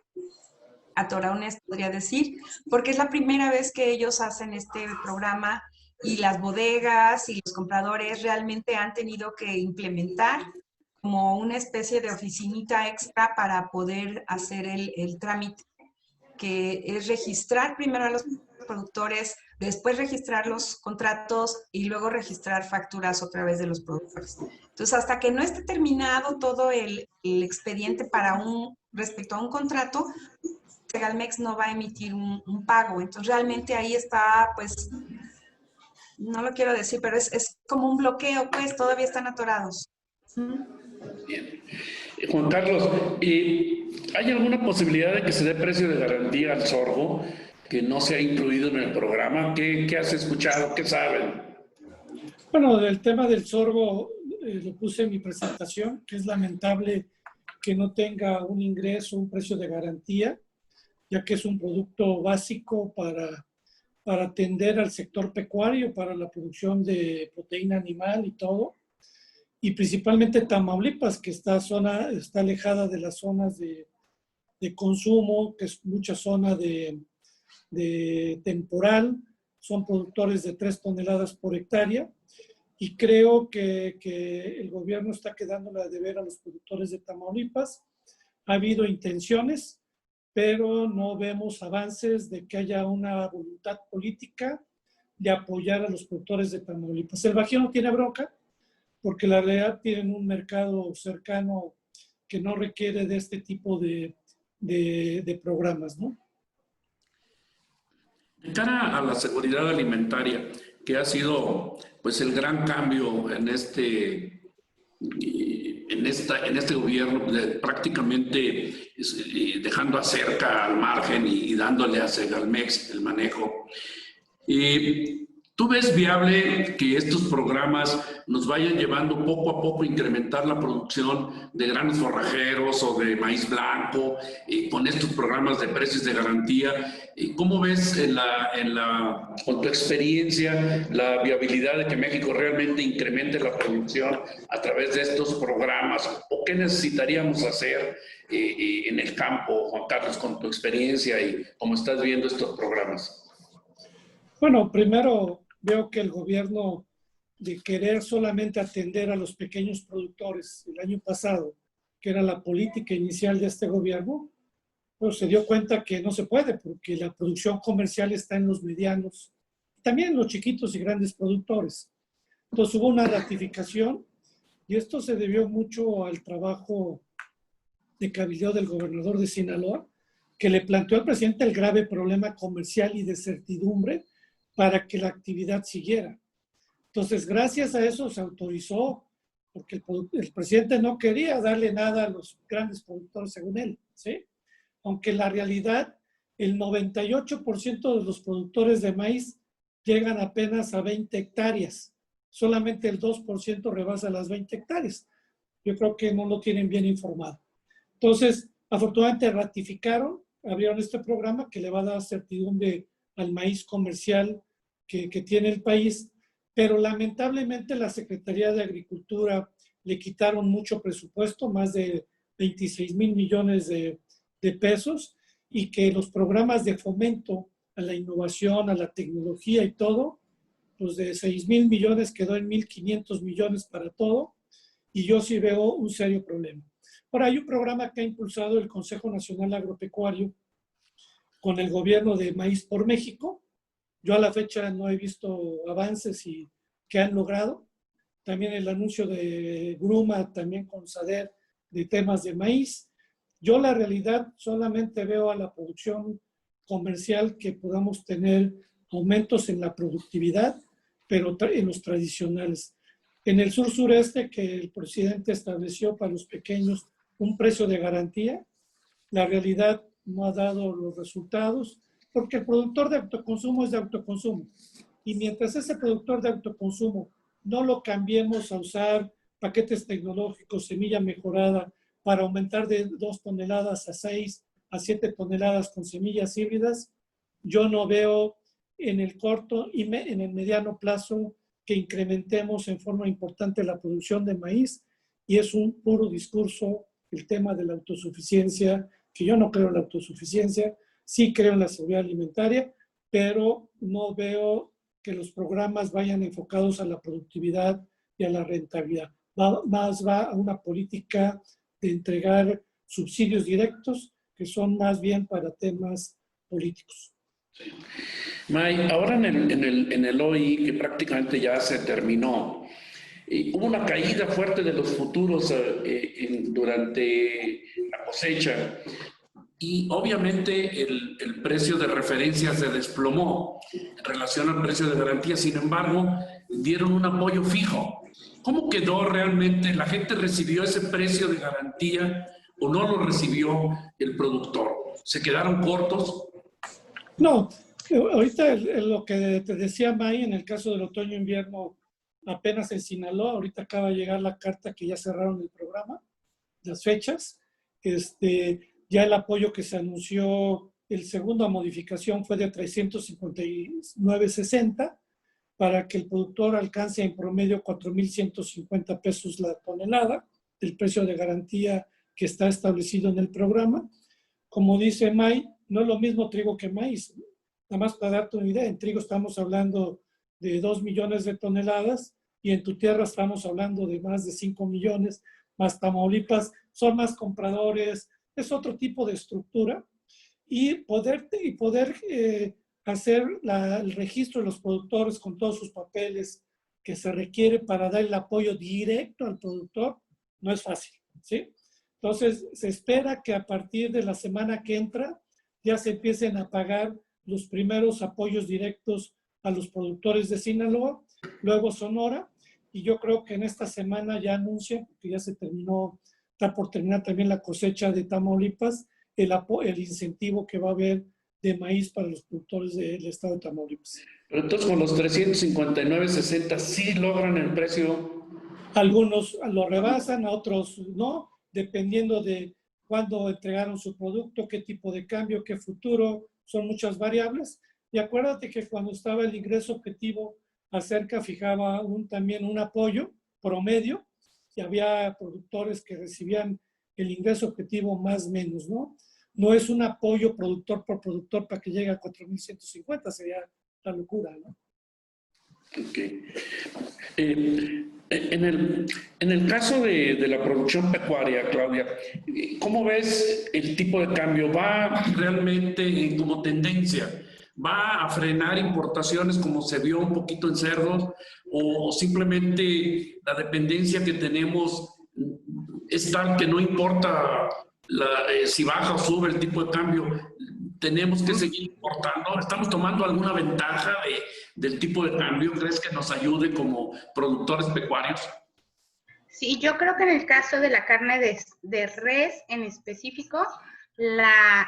atorones, podría decir, porque es la primera vez que ellos hacen este programa, y las bodegas y los compradores realmente han tenido que implementar como una especie de oficinita extra para poder hacer el trámite, que es registrar primero a los productores, después registrar los contratos y luego registrar facturas otra vez de los productores. Entonces, hasta que no esté terminado todo el expediente respecto a un contrato, Segalmex no va a emitir un pago. Entonces, realmente ahí está, pues, no lo quiero decir, pero es como un bloqueo, pues, todavía están atorados. Bien. Juan Carlos, ¿hay alguna posibilidad de que se dé precio de garantía al sorgo que no se ha incluido en el programa? ¿Qué has escuchado? ¿Qué saben? Bueno, del tema del sorgo lo puse en mi presentación, que es lamentable que no tenga un ingreso, un precio de garantía, ya que es un producto básico para atender al sector pecuario, para la producción de proteína animal y todo. Y principalmente Tamaulipas, que está alejada de las zonas de consumo, que es mucha zona de temporal, son productores de 3 toneladas por hectárea, y creo que el gobierno está quedándole a deber a los productores de Tamaulipas. Ha habido intenciones, pero no vemos avances de que haya una voluntad política de apoyar a los productores de Tamaulipas. El Bajío no tiene bronca, porque la realidad tienen un mercado cercano que no requiere de este tipo de programas, ¿no? De cara a la seguridad alimentaria, que ha sido pues el gran cambio en este gobierno, prácticamente dejando a Cerca al margen y dándole a Segalmex el manejo. ¿Tú ves viable que estos programas nos vayan llevando poco a poco a incrementar la producción de granos forrajeros o de maíz blanco con estos programas de precios de garantía? ¿Cómo ves con tu experiencia la viabilidad de que México realmente incremente la producción a través de estos programas? ¿O qué necesitaríamos hacer en el campo, Juan Carlos, con tu experiencia y cómo estás viendo estos programas? Bueno, primero veo que el gobierno, de querer solamente atender a los pequeños productores el año pasado, que era la política inicial de este gobierno, pues se dio cuenta que no se puede, porque la producción comercial está en los medianos, también en los chiquitos y grandes productores. Entonces hubo una ratificación, y esto se debió mucho al trabajo de cabildeo del gobernador de Sinaloa, que le planteó al presidente el grave problema comercial y de certidumbre para que la actividad siguiera. Entonces, gracias a eso se autorizó, porque el presidente no quería darle nada a los grandes productores, según él, ¿sí? Aunque en la realidad, el 98% de los productores de maíz llegan apenas a 20 hectáreas. Solamente el 2% rebasa las 20 hectáreas. Yo creo que no lo tienen bien informado. Entonces, afortunadamente ratificaron, abrieron este programa que le va a dar certidumbre al maíz comercial que tiene el país, pero lamentablemente la Secretaría de Agricultura le quitaron mucho presupuesto, más de 26,000 millones de pesos, y que los programas de fomento a la innovación, a la tecnología y todo, pues de 6,000 millones quedó en 1,500 millones para todo, y yo sí veo un serio problema. Ahora, hay un programa que ha impulsado el Consejo Nacional Agropecuario con el gobierno de Maíz por México. Yo a la fecha no he visto avances y que han logrado. También el anuncio de Gruma, también con SADER, de temas de maíz. Yo la realidad solamente veo a la producción comercial que podamos tener aumentos en la productividad, pero en los tradicionales. En el sur-sureste, que el presidente estableció para los pequeños un precio de garantía, la realidad no ha dado los resultados, porque el productor de autoconsumo es de autoconsumo. Y mientras ese productor de autoconsumo no lo cambiemos a usar paquetes tecnológicos, semilla mejorada, para aumentar de 2 toneladas a 6 a 7 toneladas con semillas híbridas, yo no veo en el corto y en el mediano plazo que incrementemos en forma importante la producción de maíz, y es un puro discurso el tema de la autosuficiencia, que yo no creo en la autosuficiencia. Sí creo en la seguridad alimentaria, pero no veo que los programas vayan enfocados a la productividad y a la rentabilidad. Más va a una política de entregar subsidios directos que son más bien para temas políticos. Sí. May, ahora en el OI, que prácticamente ya se terminó, hubo una caída fuerte de los futuros durante la cosecha. Y obviamente el precio de referencia se desplomó en relación al precio de garantía. Sin embargo, dieron un apoyo fijo. ¿Cómo quedó realmente? ¿La gente recibió ese precio de garantía o no lo recibió el productor? ¿Se quedaron cortos? No, ahorita lo que te decía May, en el caso del otoño-invierno, apenas en Sinaloa, ahorita acaba de llegar la carta que ya cerraron el programa, las fechas. Ya el apoyo que se anunció, el segunda modificación fue de 359.60 para que el productor alcance en promedio 4,150 pesos la tonelada, el precio de garantía que está establecido en el programa. Como dice May, no es lo mismo trigo que maíz. nada más para darte una idea, en trigo estamos hablando de 2 millones de toneladas y en tu tierra estamos hablando de más de 5 millones, más Tamaulipas, son más compradores, es otro tipo de estructura y poder hacer el registro de los productores con todos sus papeles que se requiere para dar el apoyo directo al productor, no es fácil, ¿sí? Entonces, se espera que a partir de la semana que entra ya se empiecen a pagar los primeros apoyos directos a los productores de Sinaloa, luego Sonora, y yo creo que en esta semana ya anuncian, porque ya se terminó, está por terminar también la cosecha de Tamaulipas, el incentivo que va a haber de maíz para los productores del estado de Tamaulipas. Pero entonces con los 359.60 sí logran el precio. Algunos lo rebasan, a otros no, dependiendo de cuándo entregaron su producto, qué tipo de cambio, qué futuro, son muchas variables. Y acuérdate que cuando estaba el ingreso objetivo, Acerca fijaba también un apoyo promedio y había productores que recibían el ingreso objetivo más o menos, ¿no? No es un apoyo productor por productor para que llegue a 4.150, sería la locura, ¿no? Ok. En el caso de la producción pecuaria, Claudia, ¿cómo ves el tipo de cambio? ¿Va realmente como tendencia? ¿Va a frenar importaciones como se vio un poquito en cerdos? ¿O simplemente la dependencia que tenemos es tal que no importa si baja o sube el tipo de cambio? ¿Tenemos que seguir importando? ¿Estamos tomando alguna ventaja del tipo de cambio? ¿Crees que nos ayude como productores pecuarios? Sí, yo creo que en el caso de la carne de res en específico,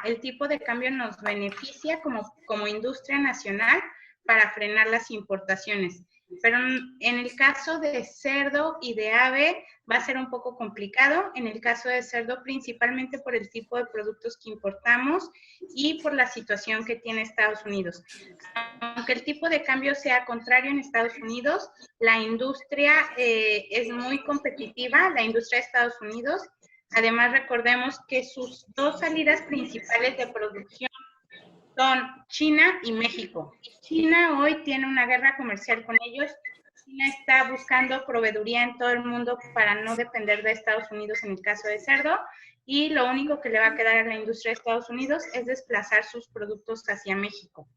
el tipo de cambio nos beneficia como industria nacional para frenar las importaciones. Pero en el caso de cerdo y de ave va a ser un poco complicado. En el caso de cerdo, principalmente por el tipo de productos que importamos y por la situación que tiene Estados Unidos. Aunque el tipo de cambio sea contrario en Estados Unidos, la industria es muy competitiva, la industria de Estados Unidos. Además, recordemos que sus dos salidas principales de producción son China y México. China hoy tiene una guerra comercial con ellos. China está buscando proveeduría en todo el mundo para no depender de Estados Unidos en el caso de cerdo, y lo único que le va a quedar a la industria de Estados Unidos es desplazar sus productos hacia México.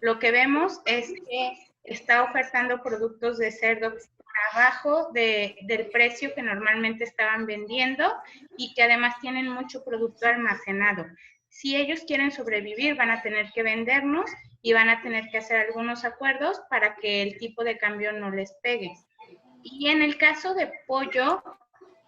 Lo que vemos es que está ofertando productos de cerdo por abajo del precio que normalmente estaban vendiendo y que además tienen mucho producto almacenado. Si ellos quieren sobrevivir, van a tener que vendernos y van a tener que hacer algunos acuerdos para que el tipo de cambio no les pegue. Y en el caso de pollo,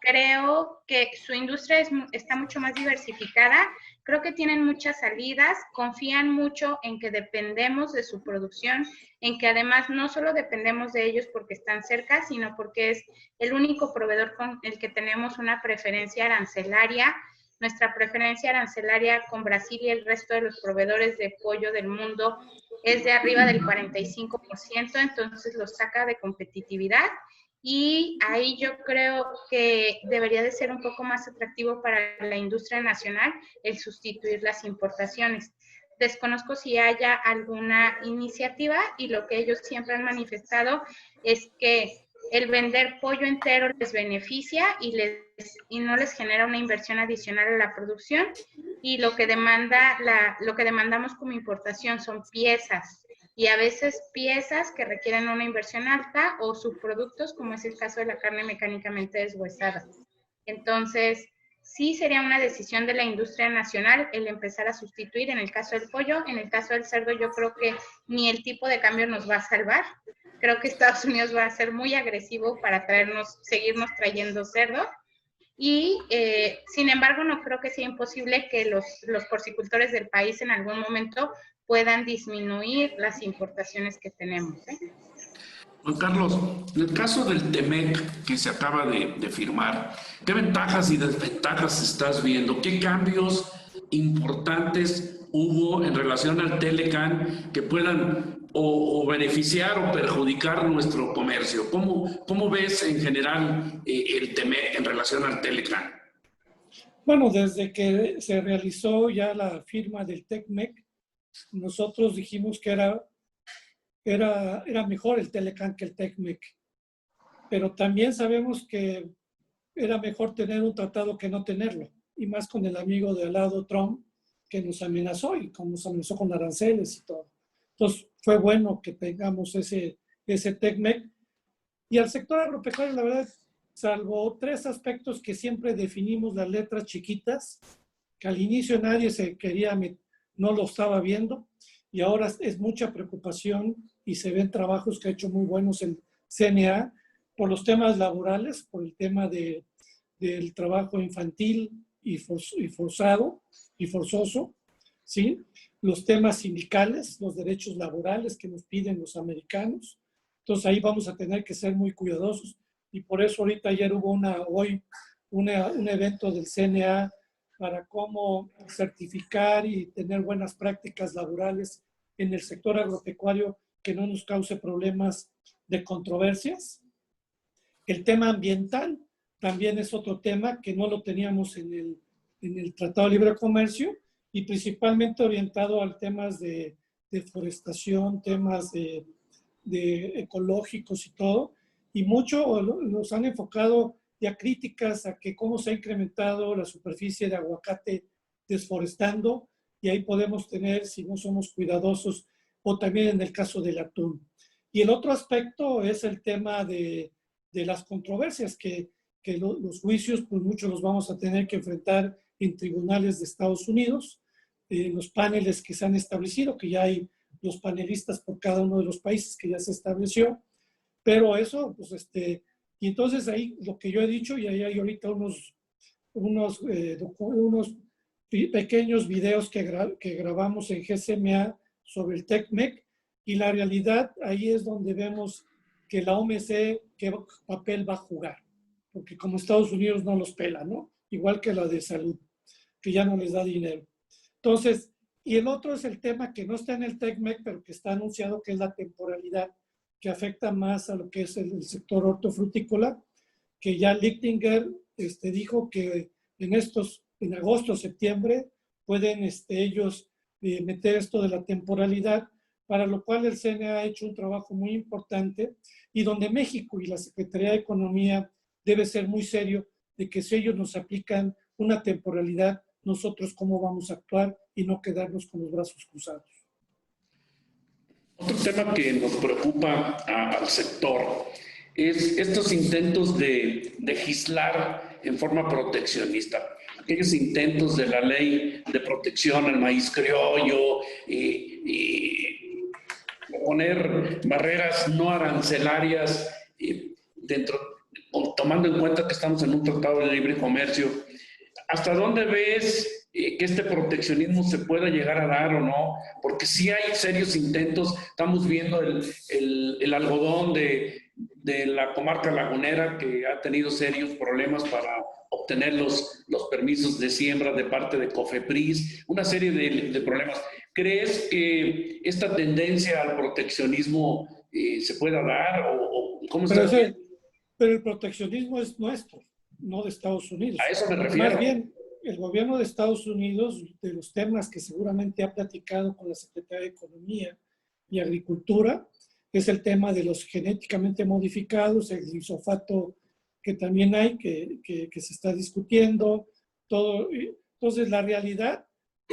creo que su industria está mucho más diversificada. Creo que tienen muchas salidas, confían mucho en que dependemos de su producción, en que además no solo dependemos de ellos porque están cerca, sino porque es el único proveedor con el que tenemos una preferencia arancelaria. Nuestra preferencia arancelaria con Brasil y el resto de los proveedores de pollo del mundo es de arriba del 45%, entonces los saca de competitividad. Y ahí yo creo que debería de ser un poco más atractivo para la industria nacional el sustituir las importaciones. Desconozco si haya alguna iniciativa, y lo que ellos siempre han manifestado es que el vender pollo entero les beneficia y no les genera una inversión adicional a la producción, y lo que demandamos como importación son piezas, y a veces piezas que requieren una inversión alta o subproductos, como es el caso de la carne mecánicamente deshuesada. Entonces, sí sería una decisión de la industria nacional el empezar a sustituir en el caso del pollo. En el caso del cerdo, yo creo que ni el tipo de cambio nos va a salvar. Creo que Estados Unidos va a ser muy agresivo para seguirnos trayendo cerdo. Y, sin embargo, no creo que sea imposible que los porcicultores del país en algún momento puedan disminuir las importaciones que tenemos. Juan Carlos, en el caso del TEMEC que se acaba de firmar, ¿qué ventajas y desventajas estás viendo? ¿Qué cambios importantes hubo en relación al Telecan que puedan o beneficiar o perjudicar nuestro comercio? ¿Cómo ves en general el TEMEC en relación al Telecan? Bueno, desde que se realizó ya la firma del TECMEC, nosotros dijimos que era mejor el Telecan que el TECMEC, pero también sabemos que era mejor tener un tratado que no tenerlo, y más con el amigo de al lado, Trump, que nos amenazó y como nos amenazó con aranceles y todo. Entonces, fue bueno que tengamos ese TECMEC. Y al sector agropecuario, la verdad, salvo 3 aspectos que siempre definimos las letras chiquitas, que al inicio nadie no lo estaba viendo, y ahora es mucha preocupación y se ven trabajos que ha hecho muy buenos el CNA por los temas laborales, por el tema del trabajo infantil y forzoso, ¿sí? Los temas sindicales, los derechos laborales que nos piden los americanos. Entonces ahí vamos a tener que ser muy cuidadosos, y por eso ahorita ayer hubo un evento del CNA para cómo certificar y tener buenas prácticas laborales en el sector agropecuario que no nos cause problemas de controversias. El tema ambiental también es otro tema que no lo teníamos en el Tratado de Libre Comercio, y principalmente orientado a temas de deforestación, temas de ecológicos y todo, y mucho nos han enfocado ya críticas a que cómo se ha incrementado la superficie de aguacate desforestando, y ahí podemos tener, si no somos cuidadosos, o también en el caso del atún. Y el otro aspecto es el tema de las controversias, que los juicios, pues muchos los vamos a tener que enfrentar en tribunales de Estados Unidos, los paneles que se han establecido, que ya hay los panelistas por cada uno de los países que ya se estableció, pero eso, pues y entonces ahí lo que yo he dicho, y ahí hay ahorita unos pequeños videos que grabamos en GCMA sobre el TECMEC, y la realidad ahí es donde vemos que la OMC qué papel va a jugar, porque como Estados Unidos no los pela, ¿no? Igual que la de salud, que ya no les da dinero. Entonces, y el otro es el tema que no está en el TECMEC, pero que está anunciado, que es la temporalidad, que afecta más a lo que es el sector hortofrutícola, que ya Lichtinger dijo que en agosto, septiembre, pueden ellos meter esto de la temporalidad, para lo cual el CNA ha hecho un trabajo muy importante, y donde México y la Secretaría de Economía debe ser muy serio de que si ellos nos aplican una temporalidad, nosotros cómo vamos a actuar y no quedarnos con los brazos cruzados. Otro tema que nos preocupa al sector es estos intentos de legislar en forma proteccionista. Aquellos intentos de la ley de protección al maíz criollo y poner barreras no arancelarias tomando en cuenta que estamos en un tratado de libre comercio. ¿Hasta dónde ves que este proteccionismo se pueda llegar a dar o no? Porque sí hay serios intentos. Estamos viendo el algodón de la comarca lagunera, que ha tenido serios problemas para obtener los permisos de siembra de parte de COFEPRIS, una serie de problemas. ¿Crees que esta tendencia al proteccionismo se pueda dar? ¿O cómo está? Pero el proteccionismo es nuestro, no de Estados Unidos. A eso me refiero. Más bien, el gobierno de Estados Unidos, de los temas que seguramente ha platicado con la Secretaría de Economía y Agricultura, es el tema de los genéticamente modificados, el glifosato que también hay, que se está discutiendo, todo. Entonces, la realidad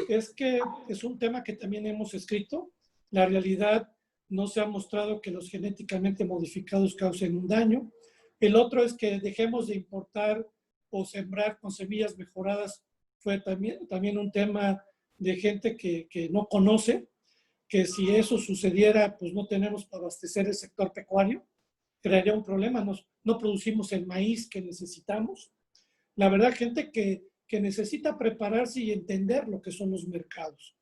es que es un tema que también hemos escrito. La realidad no se ha mostrado que los genéticamente modificados causen un daño. El otro es que dejemos de importar o sembrar con semillas mejoradas. Fue también un tema de gente que no conoce, que si eso sucediera, pues no tenemos para abastecer el sector pecuario, crearía un problema. No producimos el maíz que necesitamos. La verdad, gente que necesita prepararse y entender lo que son los mercados.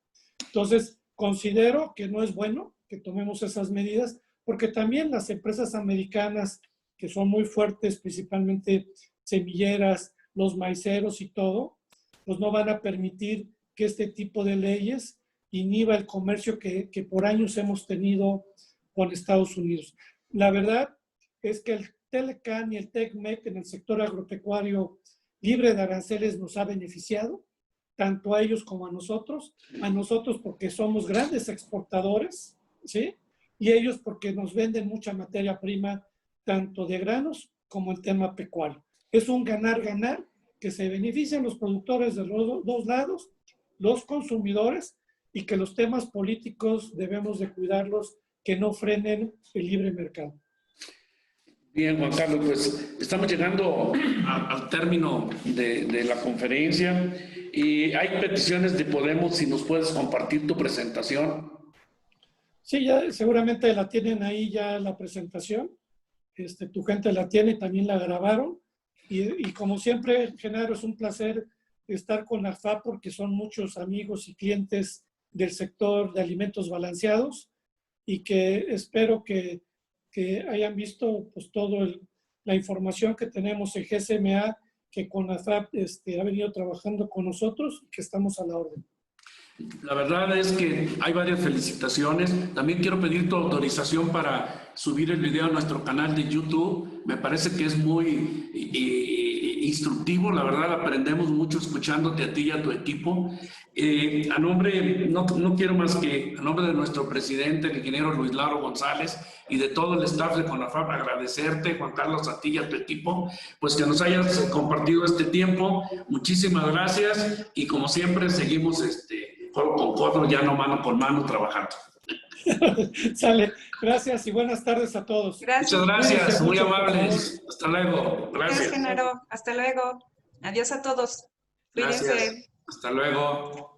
Entonces, considero que no es bueno que tomemos esas medidas, porque también las empresas americanas, que son muy fuertes, principalmente semilleras, los maiceros y todo, pues no van a permitir que este tipo de leyes inhiba el comercio que por años hemos tenido con Estados Unidos. La verdad es que el Telecan y el TECMEC en el sector agropecuario libre de aranceles nos ha beneficiado. tanto a ellos como a nosotros porque somos grandes exportadores, ¿sí? Y ellos porque nos venden mucha materia prima, tanto de granos como el tema pecuario. Es un ganar-ganar que se benefician los productores de los dos lados, los consumidores, y que los temas políticos debemos de cuidarlos, que no frenen el libre mercado. Bien, Juan Carlos, pues estamos llegando al término de la conferencia y hay peticiones de Podemos, si nos puedes compartir tu presentación. Sí, ya seguramente la tienen ahí ya la presentación. Tu gente la tiene, también la grabaron. Y como siempre, Genaro, es un placer estar con la FAP porque son muchos amigos y clientes del sector de alimentos balanceados y que espero que hayan visto pues toda la información que tenemos en GSMA, que con la FAP ha venido trabajando con nosotros y que estamos a la orden. La verdad es que hay varias felicitaciones. También quiero pedir tu autorización para subir el video a nuestro canal de YouTube. Me parece que es muy instructivo. La verdad, aprendemos mucho escuchándote a ti y a tu equipo. A nombre, no quiero más que a nombre de nuestro presidente, el ingeniero Luis Lauro González, y de todo el staff de CONAFAP, agradecerte, Juan Carlos, a ti y a tu equipo, pues que nos hayas compartido este tiempo. Muchísimas gracias y como siempre seguimos codo con codo, ya no mano con mano, trabajando. Sale. Gracias y buenas tardes a todos. Gracias. Muchas gracias, muy amables. Hasta luego. Gracias, Gracias. Genaro. Hasta luego. Adiós a todos. Cuídense. Gracias. Hasta luego.